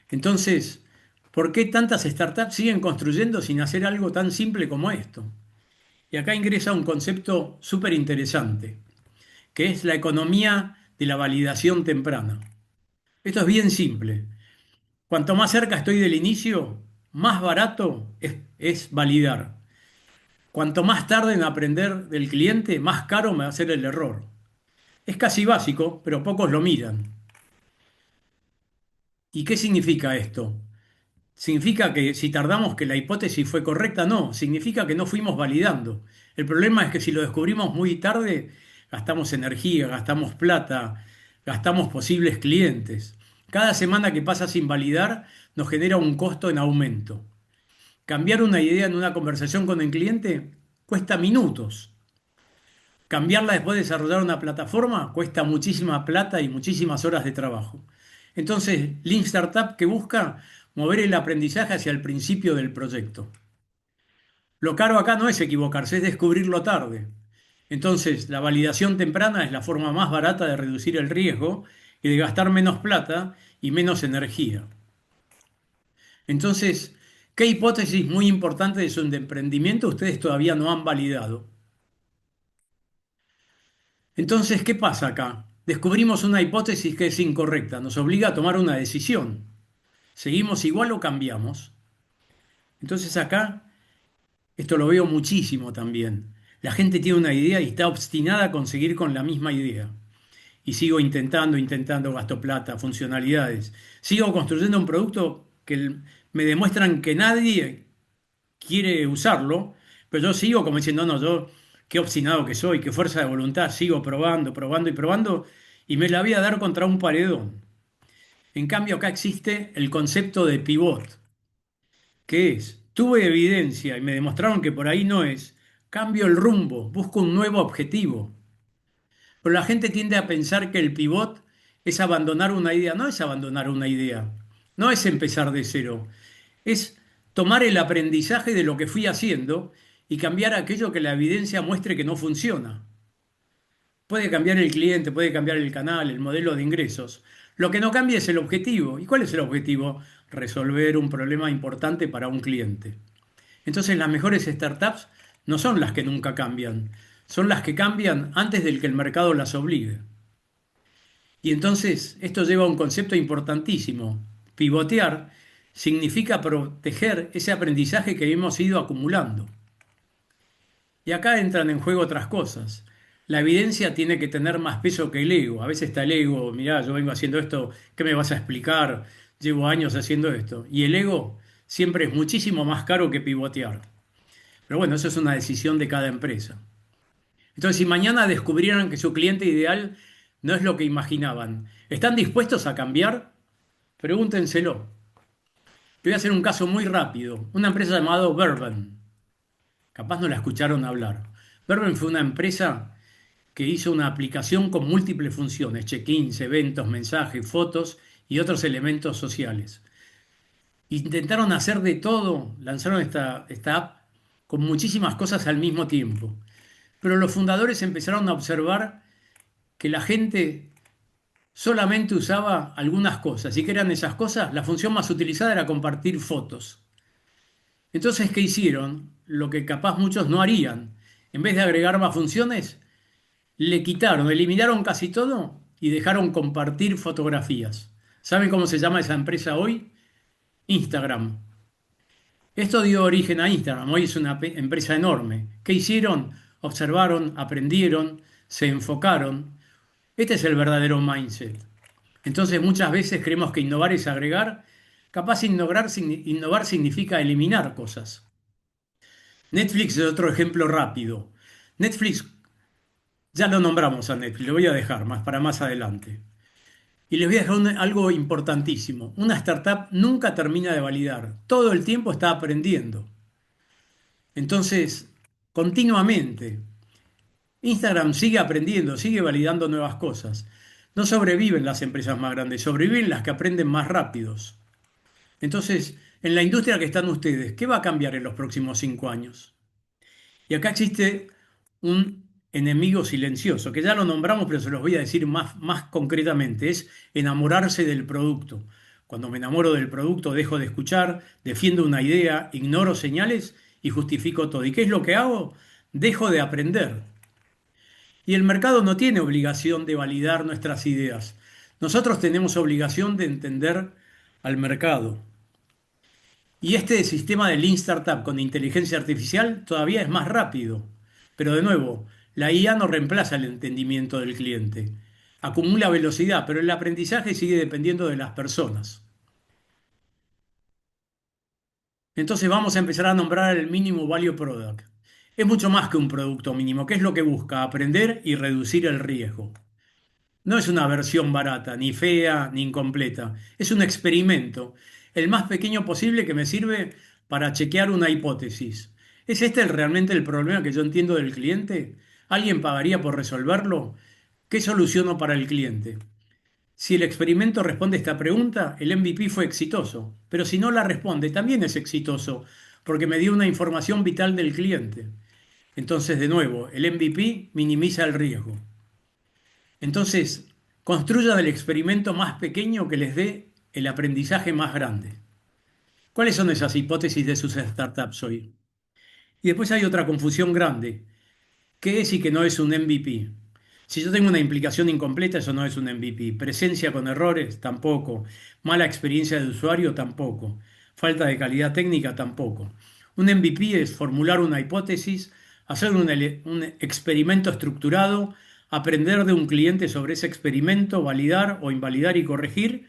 Entonces, ¿por qué tantas startups siguen construyendo sin hacer algo tan simple como esto? Y acá ingresa un concepto súper interesante, que es la economía de la validación temprana. Esto es bien simple. Cuanto más cerca estoy del inicio, más barato es validar. Cuanto más tarde en aprender del cliente, más caro me va a ser el error. Es casi básico, pero pocos lo miran. ¿Y qué significa esto? ¿Significa que si tardamos que la hipótesis fue correcta? No, significa que no fuimos validando. El problema es que si lo descubrimos muy tarde, gastamos energía, gastamos plata, gastamos posibles clientes. Cada semana que pasa sin validar nos genera un costo en aumento. Cambiar una idea en una conversación con el cliente cuesta minutos. Cambiarla después de desarrollar una plataforma cuesta muchísima plata y muchísimas horas de trabajo. Entonces, Lean Startup, ¿qué busca? mover el aprendizaje hacia el principio del proyecto. Lo caro acá no es equivocarse, es descubrirlo tarde. Entonces, la validación temprana es la forma más barata de reducir el riesgo y de gastar menos plata y menos energía. Entonces, ¿qué hipótesis muy importante de su emprendimiento ustedes todavía no han validado? Entonces, ¿qué pasa acá? Descubrimos una hipótesis que es incorrecta, nos obliga a tomar una decisión. ¿Seguimos igual o cambiamos? Entonces acá, esto lo veo muchísimo también. La gente tiene una idea y está obstinada a conseguir con la misma idea. Y sigo intentando, gasto plata, funcionalidades. Sigo construyendo un producto que me demuestran que nadie quiere usarlo, pero yo sigo como diciendo, no, yo qué obstinado que soy, qué fuerza de voluntad, sigo probando y probando y me la voy a dar contra un paredón. En cambio, acá existe el concepto de pivot, que es, tuve evidencia y me demostraron que por ahí no es, cambio el rumbo, busco un nuevo objetivo. Pero la gente tiende a pensar que el pivot es abandonar una idea. No es abandonar una idea, no es empezar de cero, es tomar el aprendizaje de lo que fui haciendo y cambiar aquello que la evidencia muestre que no funciona. Puede cambiar el cliente, puede cambiar el canal, el modelo de ingresos. Lo que no cambia es el objetivo. ¿Y cuál es el objetivo? Resolver un problema importante para un cliente. Entonces las mejores startups no son las que nunca cambian, son las que cambian antes del que el mercado las obligue. Y entonces esto lleva a un concepto importantísimo. Pivotear significa proteger ese aprendizaje que hemos ido acumulando. Y acá entran en juego otras cosas. La evidencia tiene que tener más peso que el ego. A veces está el ego, mirá, yo vengo haciendo esto, ¿qué me vas a explicar? Llevo años haciendo esto. Y el ego siempre es muchísimo más caro que pivotear. Pero bueno, eso es una decisión de cada empresa. Entonces, si mañana descubrieran que su cliente ideal no es lo que imaginaban, ¿están dispuestos a cambiar? Pregúntenselo. Te voy a hacer un caso muy rápido. Una empresa llamada Verben. Capaz no la escucharon hablar. Verben fue una empresa que hizo una aplicación con múltiples funciones, check-ins, eventos, mensajes, fotos y otros elementos sociales. Intentaron hacer de todo, lanzaron esta app con muchísimas cosas al mismo tiempo. Pero los fundadores empezaron a observar que la gente solamente usaba algunas cosas. ¿Y qué eran esas cosas? La función más utilizada era compartir fotos. Entonces, ¿qué hicieron? Lo que capaz muchos no harían. En vez de agregar más funciones, le quitaron, eliminaron casi todo y dejaron compartir fotografías. ¿Saben cómo se llama esa empresa hoy? Instagram. Esto dio origen a Instagram. Hoy es una empresa enorme. ¿Qué hicieron? Observaron, aprendieron, se enfocaron. Este es el verdadero mindset. Entonces muchas veces creemos que innovar es agregar. Capaz innovar significa eliminar cosas. Netflix es otro ejemplo rápido. Netflix, ya lo nombramos a Netflix, lo voy a dejar más para más adelante. Y les voy a dejar algo importantísimo. Una startup nunca termina de validar. Todo el tiempo está aprendiendo. Entonces, continuamente, Instagram sigue aprendiendo, sigue validando nuevas cosas. No sobreviven las empresas más grandes, sobreviven las que aprenden más rápidos. Entonces, en la industria que están ustedes, ¿qué va a cambiar en los próximos 5 años? Y acá existe un enemigo silencioso, que ya lo nombramos, pero se los voy a decir más concretamente, es enamorarse del producto. Cuando me enamoro del producto, dejo de escuchar, defiendo una idea, ignoro señales y justifico todo. ¿Y qué es lo que hago? Dejo de aprender. Y el mercado no tiene obligación de validar nuestras ideas. Nosotros tenemos obligación de entender al mercado. Y este sistema de Lean Startup con inteligencia artificial todavía es más rápido. Pero de nuevo, la IA no reemplaza el entendimiento del cliente. Acumula velocidad, pero el aprendizaje sigue dependiendo de las personas. Entonces vamos a empezar a nombrar el mínimo value product. Es mucho más que un producto mínimo. ¿Qué es lo que busca? Aprender y reducir el riesgo. No es una versión barata, ni fea, ni incompleta. Es un experimento, el más pequeño posible que me sirve para chequear una hipótesis. ¿Es este realmente el problema que yo entiendo del cliente? ¿Alguien pagaría por resolverlo? ¿Qué soluciono para el cliente? Si el experimento responde esta pregunta, el MVP fue exitoso, pero si no la responde, también es exitoso, porque me dio una información vital del cliente. Entonces, de nuevo, el MVP minimiza el riesgo. Entonces, construyan el experimento más pequeño que les dé el aprendizaje más grande. ¿Cuáles son esas hipótesis de sus startups hoy? Y después hay otra confusión grande. ¿Qué es y qué no es un MVP? Si yo tengo una implicación incompleta, eso no es un MVP. Presencia con errores, tampoco. Mala experiencia de usuario, tampoco. Falta de calidad técnica, tampoco. Un MVP es formular una hipótesis, hacer un experimento estructurado, aprender de un cliente sobre ese experimento, validar o invalidar y corregir,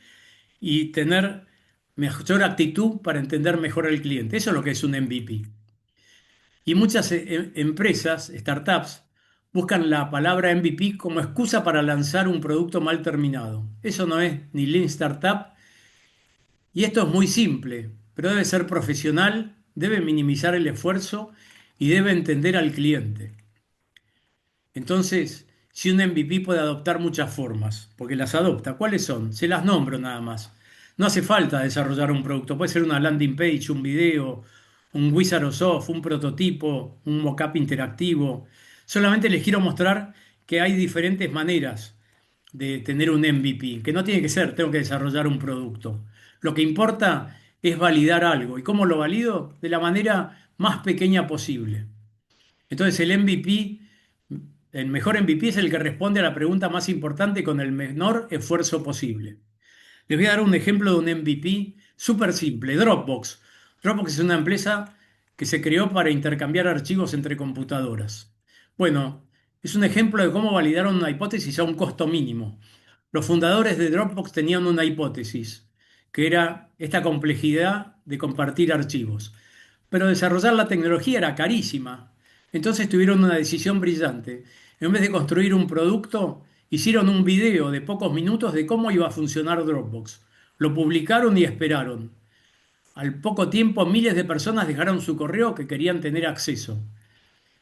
y tener mejor actitud para entender mejor al cliente. Eso es lo que es un MVP. Y muchas empresas, startups, buscan la palabra MVP como excusa para lanzar un producto mal terminado. Eso no es ni Lean Startup, y esto es muy simple, pero debe ser profesional, debe minimizar el esfuerzo y debe entender al cliente. Entonces, si un MVP puede adoptar muchas formas, porque las adopta, ¿cuáles son? Se las nombro nada más. No hace falta desarrollar un producto, puede ser una landing page, un video, un wizard of soft, un prototipo, un mockup interactivo. Solamente les quiero mostrar que hay diferentes maneras de tener un MVP, que no tiene que ser, tengo que desarrollar un producto. Lo que importa es validar algo. ¿Y cómo lo valido? De la manera más pequeña posible. Entonces el MVP, el mejor MVP es el que responde a la pregunta más importante con el menor esfuerzo posible. Les voy a dar un ejemplo de un MVP súper simple, Dropbox. Dropbox es una empresa que se creó para intercambiar archivos entre computadoras. Bueno, es un ejemplo de cómo validaron una hipótesis a un costo mínimo. Los fundadores de Dropbox tenían una hipótesis, que era esta complejidad de compartir archivos. Pero desarrollar la tecnología era carísima. Entonces tuvieron una decisión brillante. En vez de construir un producto, hicieron un video de pocos minutos de cómo iba a funcionar Dropbox. Lo publicaron y esperaron. Al poco tiempo, miles de personas dejaron su correo que querían tener acceso.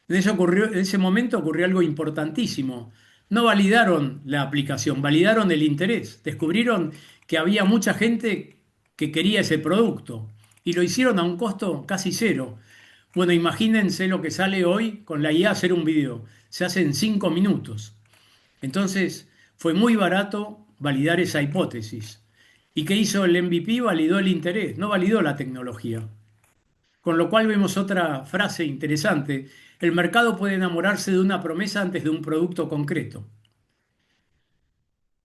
En ese momento ocurrió algo importantísimo. No validaron la aplicación, validaron el interés. Descubrieron que había mucha gente que quería ese producto y lo hicieron a un costo casi cero. Bueno, imagínense lo que sale hoy con la IA hacer un video. Se hace en 5 minutos. Entonces, fue muy barato validar esa hipótesis. ¿Y qué hizo el MVP? Validó el interés, no validó la tecnología. Con lo cual vemos otra frase interesante. El mercado puede enamorarse de una promesa antes de un producto concreto.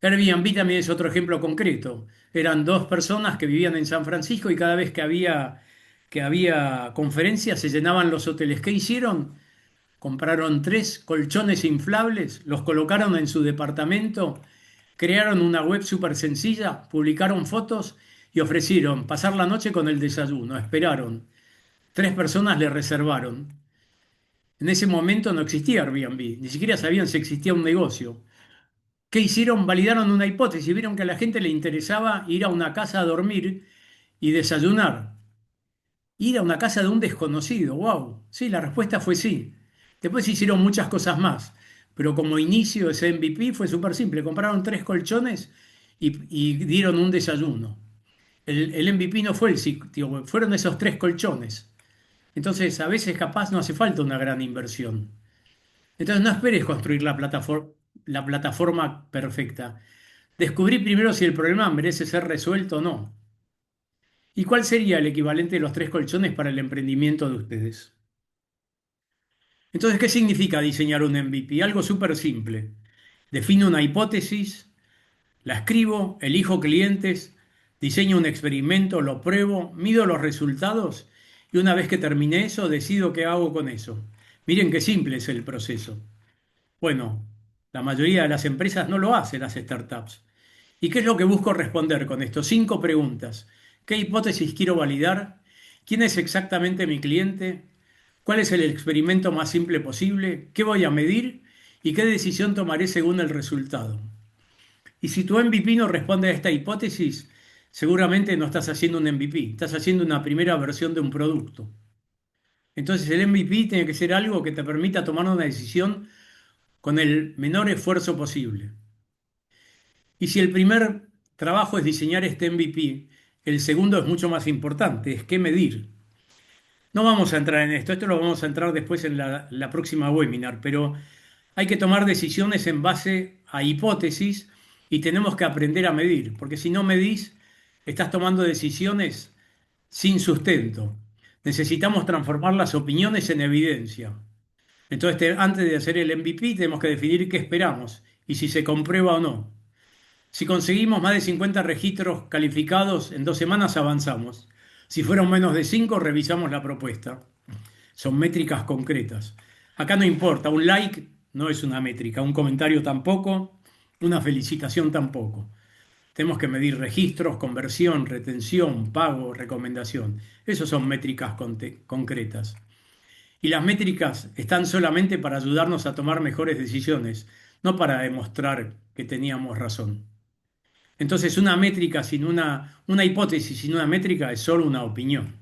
Airbnb también es otro ejemplo concreto. Eran dos personas que vivían en San Francisco y cada vez que había conferencias se llenaban los hoteles. ¿Qué hicieron? Compraron 3 colchones inflables, los colocaron en su departamento, crearon una web súper sencilla, publicaron fotos y ofrecieron pasar la noche con el desayuno. Esperaron. 3 personas le reservaron. En ese momento no existía Airbnb, ni siquiera sabían si existía un negocio. ¿Qué hicieron? Validaron una hipótesis, vieron que a la gente le interesaba ir a una casa a dormir y desayunar. Ir a una casa de un desconocido, wow. Sí, la respuesta fue sí. Después hicieron muchas cosas más, pero como inicio ese MVP fue súper simple. Compraron 3 colchones y dieron un desayuno. El MVP no fue el sitio, fueron esos 3 colchones. Entonces, a veces capaz no hace falta una gran inversión. Entonces, no esperes construir la plataforma perfecta. Descubrí primero si el problema merece ser resuelto o no. ¿Y cuál sería el equivalente de los 3 colchones para el emprendimiento de ustedes? Entonces, ¿qué significa diseñar un MVP? Algo súper simple. Defino una hipótesis, la escribo, elijo clientes, diseño un experimento, lo pruebo, mido los resultados y una vez que terminé eso, decido qué hago con eso. Miren qué simple es el proceso. Bueno, la mayoría de las empresas no lo hace, las startups. ¿Y qué es lo que busco responder con esto? 5 preguntas. ¿Qué hipótesis quiero validar? ¿Quién es exactamente mi cliente? ¿Cuál es el experimento más simple posible? ¿Qué voy a medir? ¿Y qué decisión tomaré según el resultado? Y si tu MVP no responde a esta hipótesis, seguramente no estás haciendo un MVP, estás haciendo una primera versión de un producto. Entonces el MVP tiene que ser algo que te permita tomar una decisión con el menor esfuerzo posible. Y si el primer trabajo es diseñar este MVP, el segundo es mucho más importante, es qué medir. No vamos a entrar en esto lo vamos a entrar después en la próxima webinar, pero hay que tomar decisiones en base a hipótesis y tenemos que aprender a medir, porque si no medís, estás tomando decisiones sin sustento. Necesitamos transformar las opiniones en evidencia. Entonces, antes de hacer el MVP, tenemos que definir qué esperamos y si se comprueba o no. Si conseguimos más de 50 registros calificados, en 2 semanas avanzamos. Si fueron menos de 5, revisamos la propuesta. Son métricas concretas. Acá no importa, un like no es una métrica, un comentario tampoco, una felicitación tampoco. Tenemos que medir registros, conversión, retención, pago, recomendación. Esas son métricas concretas. Y las métricas están solamente para ayudarnos a tomar mejores decisiones, no para demostrar que teníamos razón. Entonces, una métrica sin una hipótesis sin una métrica es solo una opinión.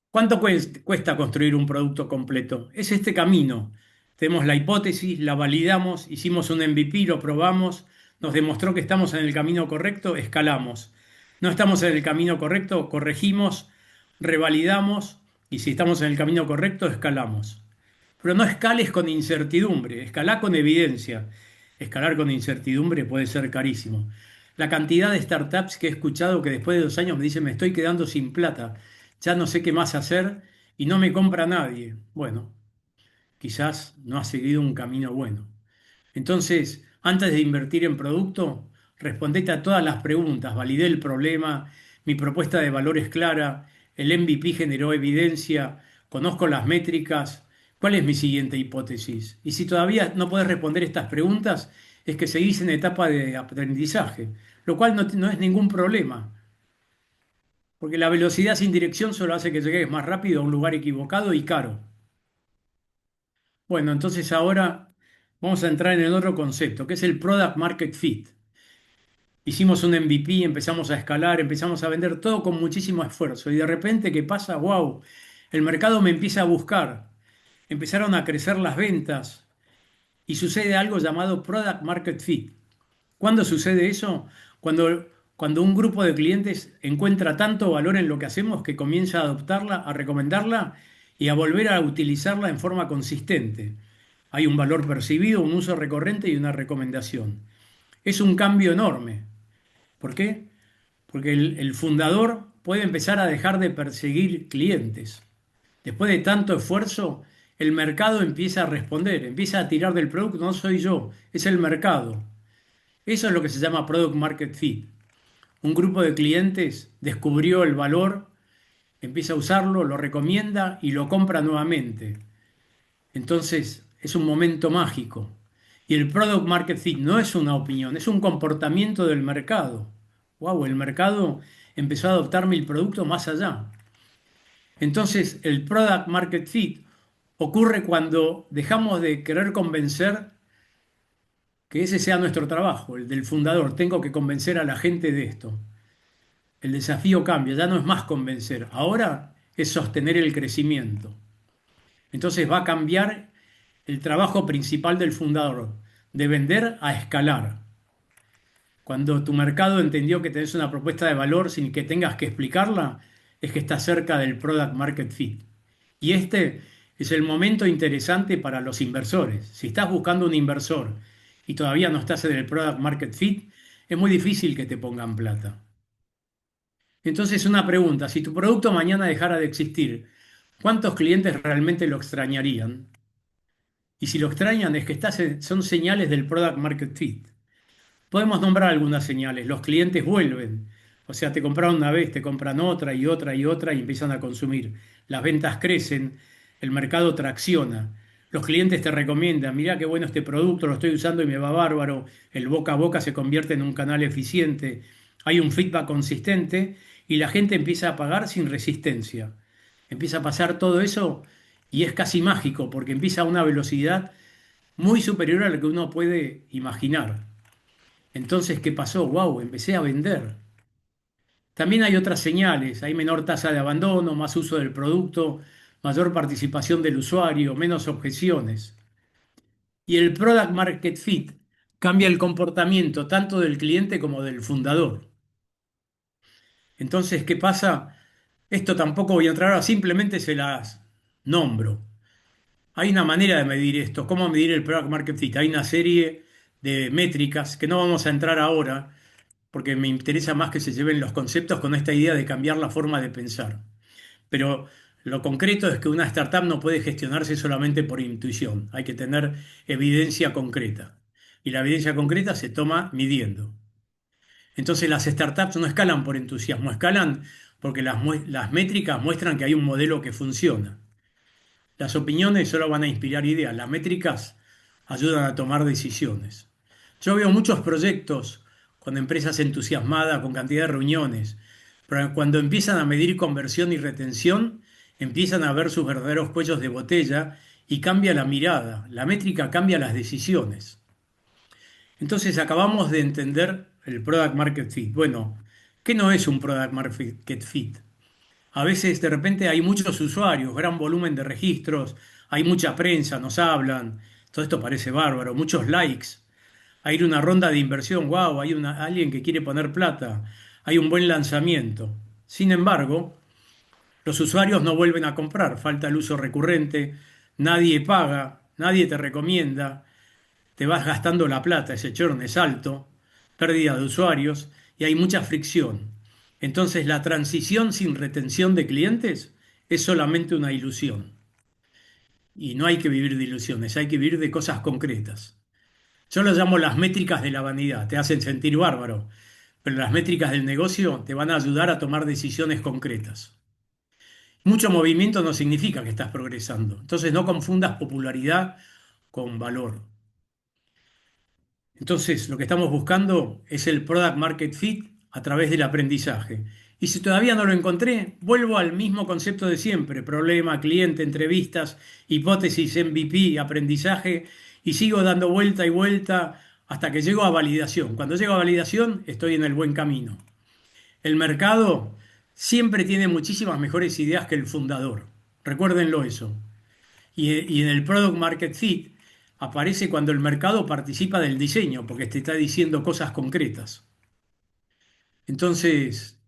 ¿Cuánto cuesta construir un producto completo? Es este camino. Tenemos la hipótesis, la validamos, hicimos un MVP, lo probamos, nos demostró que estamos en el camino correcto, escalamos. No estamos en el camino correcto, corregimos, revalidamos y si estamos en el camino correcto, escalamos. Pero no escales con incertidumbre, escalá con evidencia. Escalar con incertidumbre puede ser carísimo. La cantidad de startups que he escuchado que después de 2 años me dicen me estoy quedando sin plata, ya no sé qué más hacer y no me compra nadie. Bueno, quizás no has seguido un camino bueno. Entonces, antes de invertir en producto, respondete a todas las preguntas. Validé el problema, mi propuesta de valor es clara, el MVP generó evidencia, conozco las métricas. ¿Cuál es mi siguiente hipótesis? Y si todavía no puedes responder estas preguntas, es que seguís en etapa de aprendizaje, lo cual no es ningún problema, porque la velocidad sin dirección solo hace que llegues más rápido a un lugar equivocado y caro. Bueno, entonces ahora vamos a entrar en el otro concepto, que es el Product Market Fit. Hicimos un MVP, empezamos a escalar, empezamos a vender todo con muchísimo esfuerzo y de repente, ¿qué pasa? ¡Wow! El mercado me empieza a buscar, empezaron a crecer las ventas y sucede algo llamado Product Market Fit. ¿Cuándo sucede eso? Cuando un grupo de clientes encuentra tanto valor en lo que hacemos que comienza a adoptarla, a recomendarla y a volver a utilizarla en forma consistente. Hay un valor percibido, un uso recurrente y una recomendación. Es un cambio enorme. ¿Por qué? Porque el fundador puede empezar a dejar de perseguir clientes. Después de tanto esfuerzo, el mercado empieza a responder, empieza a tirar del producto. No soy yo, es el mercado. Eso es lo que se llama Product Market Fit. Un grupo de clientes descubrió el valor, empieza a usarlo, lo recomienda y lo compra nuevamente. Entonces es un momento mágico. Y el Product Market Fit no es una opinión, es un comportamiento del mercado. Wow, el mercado empezó a adoptar mi producto más allá. Entonces el Product Market Fit ocurre cuando dejamos de querer convencer que ese sea nuestro trabajo, el del fundador. Tengo que convencer a la gente de esto. El desafío cambia, ya no es más convencer, ahora es sostener el crecimiento. Entonces va a cambiar el trabajo principal del fundador, de vender a escalar. Cuando tu mercado entendió que tenés una propuesta de valor sin que tengas que explicarla, es que estás cerca del Product Market Fit. Y este es el momento interesante para los inversores. Si estás buscando un inversor y todavía no estás en el Product Market Fit, es muy difícil que te pongan plata. Entonces, una pregunta, si tu producto mañana dejara de existir, ¿cuántos clientes realmente lo extrañarían? Y si lo extrañan es que son señales del Product Market Fit. Podemos nombrar algunas señales. Los clientes vuelven. O sea, te compraron una vez, te compran otra y otra y otra y empiezan a consumir. Las ventas crecen, el mercado tracciona. Los clientes te recomiendan, mirá qué bueno este producto, lo estoy usando y me va bárbaro. El boca a boca se convierte en un canal eficiente. Hay un feedback consistente y la gente empieza a pagar sin resistencia. Empieza a pasar todo eso y es casi mágico porque empieza a una velocidad muy superior a la que uno puede imaginar. Entonces, ¿qué pasó? ¡Wow! Empecé a vender. También hay otras señales. Hay menor tasa de abandono, más uso del producto, mayor participación del usuario, menos objeciones. Y el Product Market Fit cambia el comportamiento tanto del cliente como del fundador. Entonces, ¿qué pasa? Esto tampoco voy a entrar ahora, simplemente se las nombro. Hay una manera de medir esto. ¿Cómo medir el Product Market Fit? Hay una serie de métricas que no vamos a entrar ahora porque me interesa más que se lleven los conceptos con esta idea de cambiar la forma de pensar. Pero lo concreto es que una startup no puede gestionarse solamente por intuición. Hay que tener evidencia concreta. Y la evidencia concreta se toma midiendo. Entonces las startups no escalan por entusiasmo, escalan porque las métricas muestran que hay un modelo que funciona. Las opiniones solo van a inspirar ideas, las métricas ayudan a tomar decisiones. Yo veo muchos proyectos con empresas entusiasmadas, con cantidad de reuniones, pero cuando empiezan a medir conversión y retención, empiezan a ver sus verdaderos cuellos de botella y cambia la mirada, la métrica cambia las decisiones. Entonces acabamos de entender el Product Market Fit. Bueno, ¿qué no es un Product Market Fit? A veces de repente hay muchos usuarios, gran volumen de registros, hay mucha prensa, nos hablan, todo esto parece bárbaro, muchos likes, hay una ronda de inversión, wow, hay alguien que quiere poner plata, hay un buen lanzamiento. Sin embargo, los usuarios no vuelven a comprar, falta el uso recurrente, nadie paga, nadie te recomienda, te vas gastando la plata, ese churn es alto, pérdida de usuarios y hay mucha fricción. Entonces la transición sin retención de clientes es solamente una ilusión. Y no hay que vivir de ilusiones, hay que vivir de cosas concretas. Yo lo llamo las métricas de la vanidad, te hacen sentir bárbaro, pero las métricas del negocio te van a ayudar a tomar decisiones concretas. Mucho movimiento no significa que estás progresando, entonces no confundas popularidad con valor. Entonces, lo que estamos buscando es el Product Market Fit a través del aprendizaje. Y si todavía no lo encontré, vuelvo al mismo concepto de siempre, problema, cliente, entrevistas, hipótesis, MVP, aprendizaje, y sigo dando vuelta y vuelta hasta que llego a validación. Cuando llego a validación, estoy en el buen camino. El mercado siempre tiene muchísimas mejores ideas que el fundador. Recuérdenlo eso. Y en el Product Market Fit aparece cuando el mercado participa del diseño, porque te está diciendo cosas concretas. Entonces,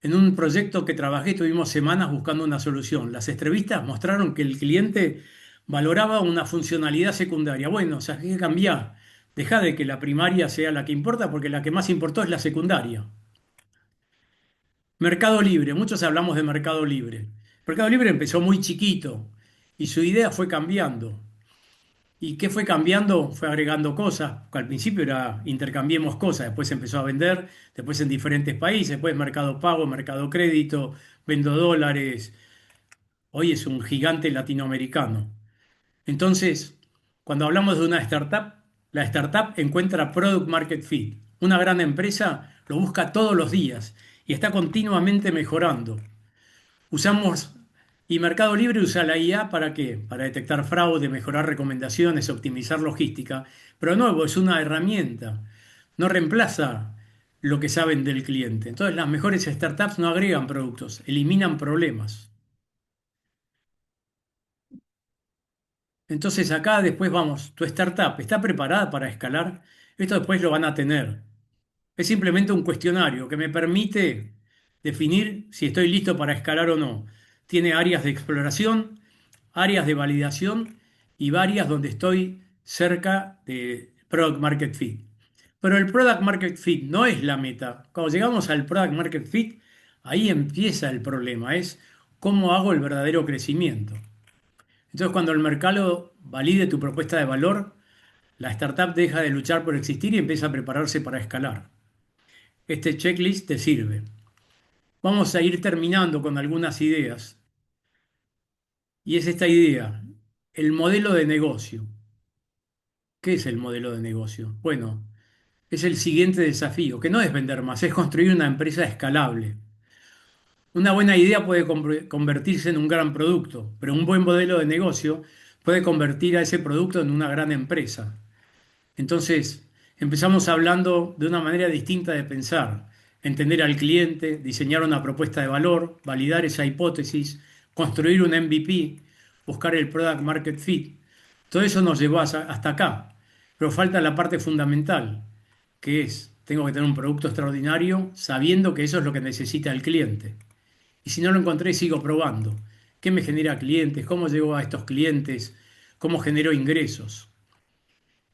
en un proyecto que trabajé, tuvimos semanas buscando una solución. Las entrevistas mostraron que el cliente valoraba una funcionalidad secundaria. Bueno, o sea, hay que cambiar. Deja de que la primaria sea la que importa, porque la que más importó es la secundaria. Mercado Libre, muchos hablamos de Mercado Libre. Mercado Libre empezó muy chiquito y su idea fue cambiando. ¿Y qué fue cambiando? Fue agregando cosas. Al principio era intercambiemos cosas, después empezó a vender, después en diferentes países, después Mercado Pago, Mercado Crédito, vendo dólares. Hoy es un gigante latinoamericano. Entonces, cuando hablamos de una startup, la startup encuentra Product Market Fit. Una gran empresa lo busca todos los días y está continuamente mejorando. Usamos, y Mercado Libre usa la IA ¿para qué? Para detectar fraude, mejorar recomendaciones, optimizar logística. Pero de nuevo, es una herramienta, no reemplaza lo que saben del cliente. Entonces, las mejores startups no agregan productos, eliminan problemas. Entonces, acá después vamos, tu startup está preparada para escalar. Esto después lo van a tener. Es simplemente un cuestionario que me permite definir si estoy listo para escalar o no. Tiene áreas de exploración, áreas de validación y varias donde estoy cerca de Product Market Fit. Pero el Product Market Fit no es la meta. Cuando llegamos al Product Market Fit, ahí empieza el problema, es cómo hago el verdadero crecimiento. Entonces, cuando el mercado valide tu propuesta de valor, la startup deja de luchar por existir y empieza a prepararse para escalar. Este checklist te sirve. Vamos a ir terminando con algunas ideas. Y es esta idea, el modelo de negocio. ¿Qué es el modelo de negocio? Bueno, es el siguiente desafío, que no es vender más, es construir una empresa escalable. Una buena idea puede convertirse en un gran producto, pero un buen modelo de negocio puede convertir a ese producto en una gran empresa. Entonces, empezamos hablando de una manera distinta de pensar, entender al cliente, diseñar una propuesta de valor, validar esa hipótesis, construir un MVP, buscar el Product Market Fit. Todo eso nos llevó hasta acá, pero falta la parte fundamental, que es, tengo que tener un producto extraordinario sabiendo que eso es lo que necesita el cliente. Y si no lo encontré, sigo probando. ¿Qué me genera clientes? ¿Cómo llego a estos clientes? ¿Cómo genero ingresos?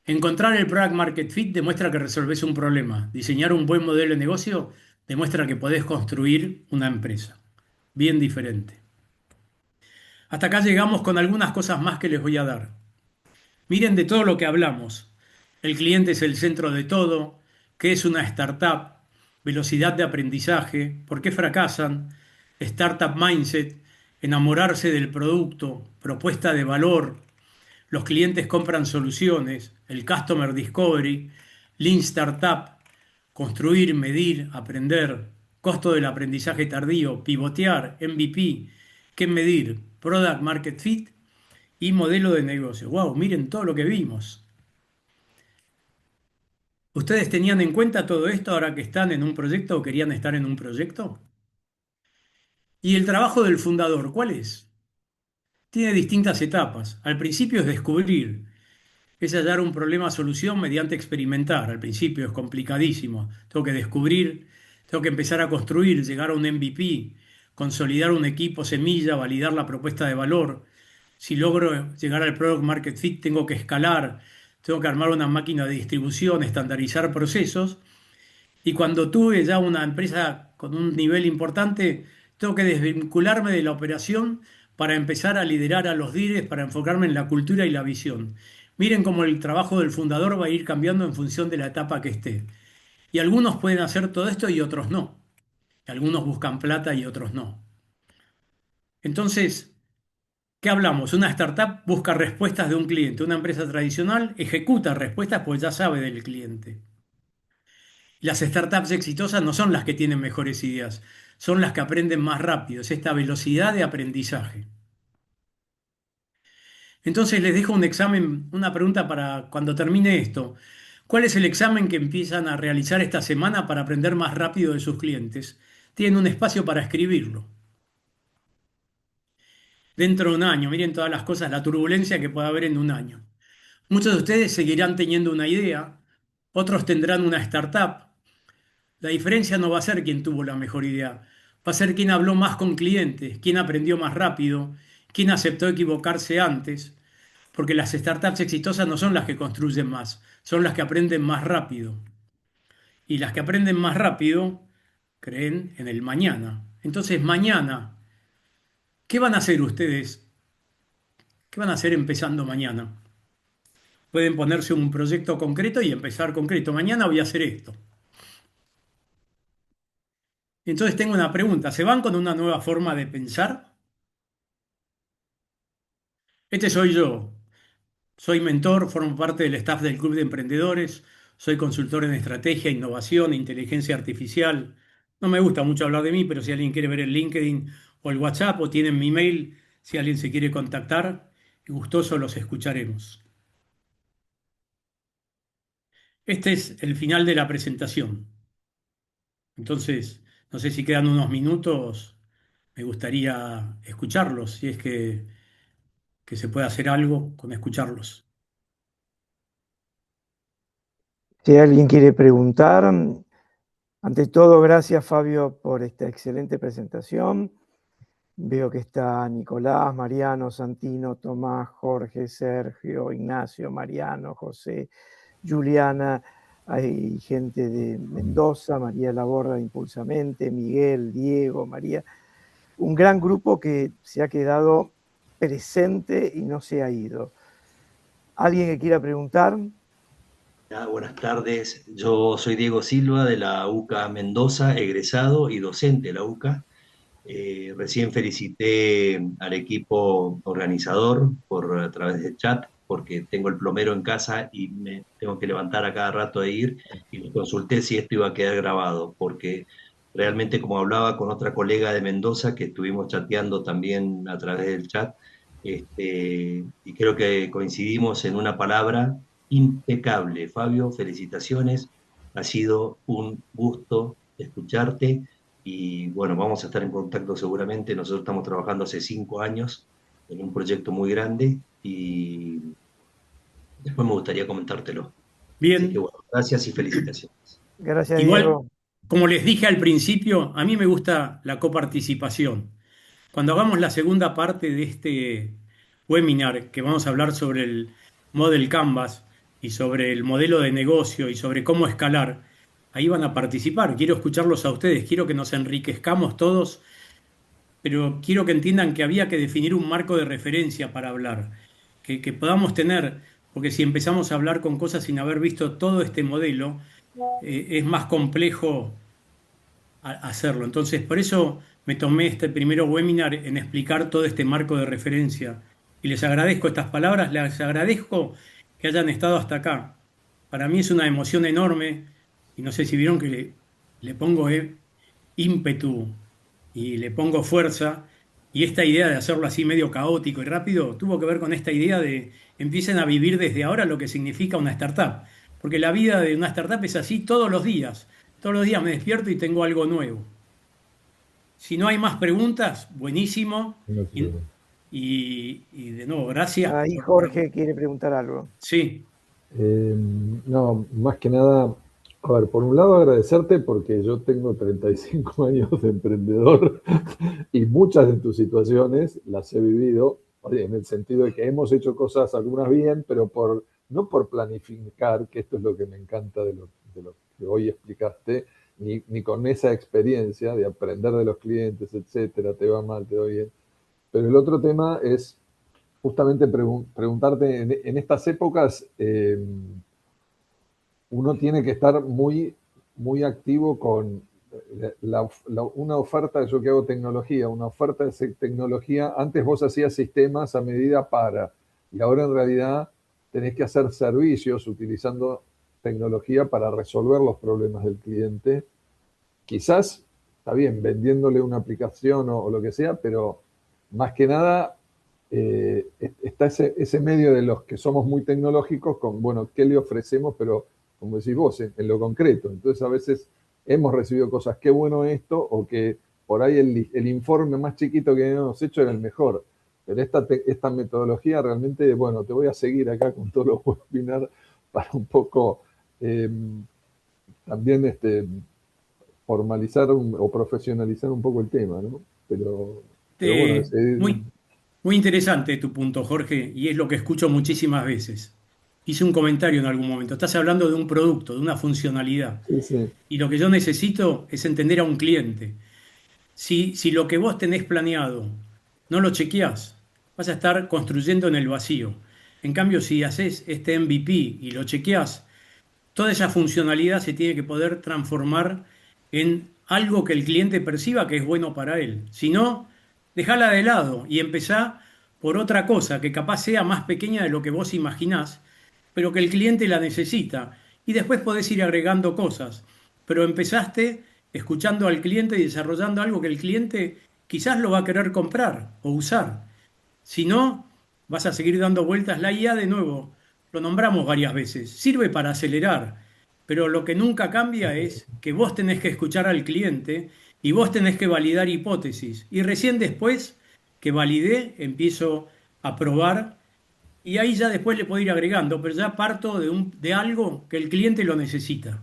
Encontrar el product market fit demuestra que resolvés un problema. Diseñar un buen modelo de negocio demuestra que podés construir una empresa. Bien diferente. Hasta acá llegamos con algunas cosas más que les voy a dar. Miren de todo lo que hablamos. El cliente es el centro de todo. ¿Qué es una startup? Velocidad de aprendizaje. ¿Por qué fracasan? Startup mindset. Enamorarse del producto. Propuesta de valor. Los clientes compran soluciones. El customer discovery. Lean Startup. Construir, medir, aprender. Costo del aprendizaje tardío. Pivotear. MVP. ¿Qué medir? Product market fit y modelo de negocio. Wow, miren todo lo que vimos. ¿Ustedes tenían en cuenta todo esto ahora que están en un proyecto o querían estar en un proyecto? ¿Y el trabajo del fundador, cuál es? Tiene distintas etapas. Al principio es descubrir, es hallar un problema-solución mediante experimentar. Al principio es complicadísimo. Tengo que descubrir, tengo que empezar a construir, llegar a un MVP, consolidar un equipo semilla, validar la propuesta de valor. Si logro llegar al product market fit, tengo que escalar, tengo que armar una máquina de distribución, estandarizar procesos. Y cuando tuve ya una empresa con un nivel importante, tengo que desvincularme de la operación para empezar a liderar a los líderes, para enfocarme en la cultura y la visión. Miren cómo el trabajo del fundador va a ir cambiando en función de la etapa que esté. Y algunos pueden hacer todo esto y otros no. Algunos buscan plata y otros no. Entonces, ¿qué hablamos? Una startup busca respuestas de un cliente. Una empresa tradicional ejecuta respuestas pues ya sabe del cliente. Las startups exitosas no son las que tienen mejores ideas, son las que aprenden más rápido. Es esta velocidad de aprendizaje. Entonces les dejo un examen, una pregunta para cuando termine esto. ¿Cuál es el examen que empiezan a realizar esta semana para aprender más rápido de sus clientes? Tienen un espacio para escribirlo. Dentro de un año, miren todas las cosas, la turbulencia que puede haber en un año. Muchos de ustedes seguirán teniendo una idea, otros tendrán una startup. La diferencia no va a ser quién tuvo la mejor idea, va a ser quién habló más con clientes, quién aprendió más rápido, quién aceptó equivocarse antes, porque las startups exitosas no son las que construyen más, son las que aprenden más rápido. Y las que aprenden más rápido creen en el mañana. Entonces, mañana, ¿qué van a hacer ustedes? ¿Qué van a hacer empezando mañana? Pueden ponerse un proyecto concreto y empezar concreto. Mañana voy a hacer esto. Entonces tengo una pregunta. ¿Se van con una nueva forma de pensar? Este soy yo. Soy mentor, formo parte del staff del Club de Emprendedores. Soy consultor en estrategia, innovación, inteligencia artificial. No me gusta mucho hablar de mí, pero si alguien quiere ver el LinkedIn o el WhatsApp o tienen mi mail, si alguien se quiere contactar, gustoso los escucharemos. Este es el final de la presentación. Entonces, no sé si quedan unos minutos, me gustaría escucharlos, si es que se puede hacer algo con escucharlos. Si alguien quiere preguntar, ante todo, gracias Fabio por esta excelente presentación. Veo que está Nicolás, Mariano, Santino, Tomás, Jorge, Sergio, Ignacio, Mariano, José, Juliana. Hay gente de Mendoza, María Laborda de Impulsamente, Miguel, Diego, María. Un gran grupo que se ha quedado presente y no se ha ido. ¿Alguien que quiera preguntar? Buenas tardes, yo soy Diego Silva de la UCA Mendoza, egresado y docente de la UCA. Recién felicité al equipo organizador por a través del chat, porque tengo el plomero en casa y me tengo que levantar a cada rato de ir y le consulté si esto iba a quedar grabado, porque realmente como hablaba con otra colega de Mendoza que estuvimos chateando también a través del chat, y creo que coincidimos en una palabra: impecable. Fabio, felicitaciones, ha sido un gusto escucharte y bueno, vamos a estar en contacto seguramente. Nosotros estamos trabajando hace 5 años en un proyecto muy grande después me gustaría comentártelo. Así que Bien, bueno, gracias y felicitaciones. Gracias, igual, Diego. como les dije al principio, a mí me gusta la coparticipación. Cuando hagamos la segunda parte de este webinar, que vamos a hablar sobre el Model Canvas y sobre el modelo de negocio y sobre cómo escalar, ahí van a participar. Quiero escucharlos a ustedes, quiero que nos enriquezcamos todos, pero quiero que entiendan que había que definir un marco de referencia para hablar, que podamos tener, porque si empezamos a hablar con cosas sin haber visto todo este modelo, es más complejo hacerlo. Entonces, por eso me tomé este primer webinar en explicar todo este marco de referencia. Y les agradezco estas palabras, les agradezco que hayan estado hasta acá. Para mí es una emoción enorme y no sé si vieron que le pongo ímpetu y le pongo fuerza. Y esta idea de hacerlo así medio caótico y rápido tuvo que ver con esta idea de empiecen a vivir desde ahora lo que significa una startup. Porque la vida de una startup es así todos los días. Todos los días me despierto y tengo algo nuevo. Si no hay más preguntas, buenísimo. No Y, sé. y de nuevo, gracias Ahí Jorge quiere preguntar algo. Sí, No, más que nada, a ver, por un lado agradecerte porque yo tengo 35 años de emprendedor y muchas de tus situaciones las he vivido, oye, en el sentido de que hemos hecho cosas algunas bien, pero no por planificar, que esto es lo que me encanta de lo que hoy explicaste, ni con esa experiencia de aprender de los clientes, etcétera, te va mal, te va bien. Pero el otro tema es justamente preguntarte, en estas épocas uno tiene que estar muy activo con una oferta, yo que hago tecnología, una oferta de tecnología, antes vos hacías sistemas a medida para, y ahora en realidad tenés que hacer servicios utilizando tecnología para resolver los problemas del cliente. Quizás, está bien, vendiéndole una aplicación o lo que sea, pero más que nada está ese medio de los que somos muy tecnológicos con, bueno, ¿qué le ofrecemos? Pero, como decís vos, en lo concreto. Entonces, a veces hemos recibido cosas, qué bueno esto, o que por ahí el informe más chiquito que hemos hecho era el mejor. Pero esta metodología realmente, bueno, te voy a seguir acá con todos los webinars para un poco también formalizar o profesionalizar un poco el tema, ¿no? Pero bueno, muy, muy interesante tu punto, Jorge, y es lo que escucho muchísimas veces. Hice un comentario en algún momento. Estás hablando de un producto, de una funcionalidad. sí, sí, Y lo que yo necesito es entender a un cliente. Si lo que vos tenés planeado no lo chequeás, vas a estar construyendo en el vacío. En cambio, si haces este MVP y lo chequeás, toda esa funcionalidad se tiene que poder transformar en algo que el cliente perciba que es bueno para él. Si no, dejala de lado y empezá por otra cosa que capaz sea más pequeña de lo que vos imaginás, pero que el cliente la necesita. Y después podés ir agregando cosas. Pero empezaste escuchando al cliente y desarrollando algo que el cliente quizás lo va a querer comprar o usar. Si no, vas a seguir dando vueltas. La IA, de nuevo, lo nombramos varias veces, sirve para acelerar, pero lo que nunca cambia es que vos tenés que escuchar al cliente y vos tenés que validar hipótesis. Y recién después que validé, empiezo a probar y ahí ya después le puedo ir agregando, pero ya parto de algo que el cliente lo necesita.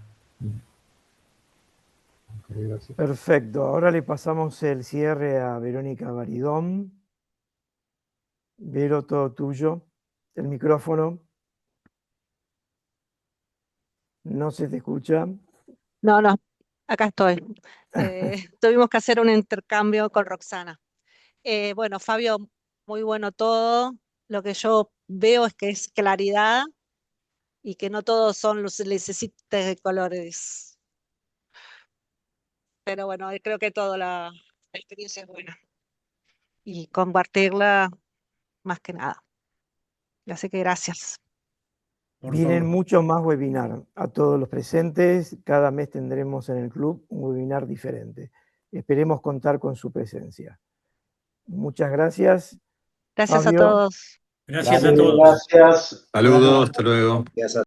ok, gracias. Perfecto. Ahora le pasamos el cierre a Verónica Baridón. Vero, todo tuyo. El micrófono. No se te escucha. No, no, acá estoy. Tuvimos que hacer un intercambio con Roxana. Bueno, Fabio, muy bueno todo. Lo que yo veo es que es claridad y que no todos son los necesites de colores. Pero bueno, creo que toda la experiencia es buena y compartirla más que nada. Así que gracias. Por Vienen favor. muchos más webinars a todos los presentes. Cada mes tendremos en el club un webinar diferente. Esperemos contar con su presencia. Muchas gracias. Gracias a Fabio. todos. Gracias a Dale, todos. gracias. Saludos, hasta luego. Gracias a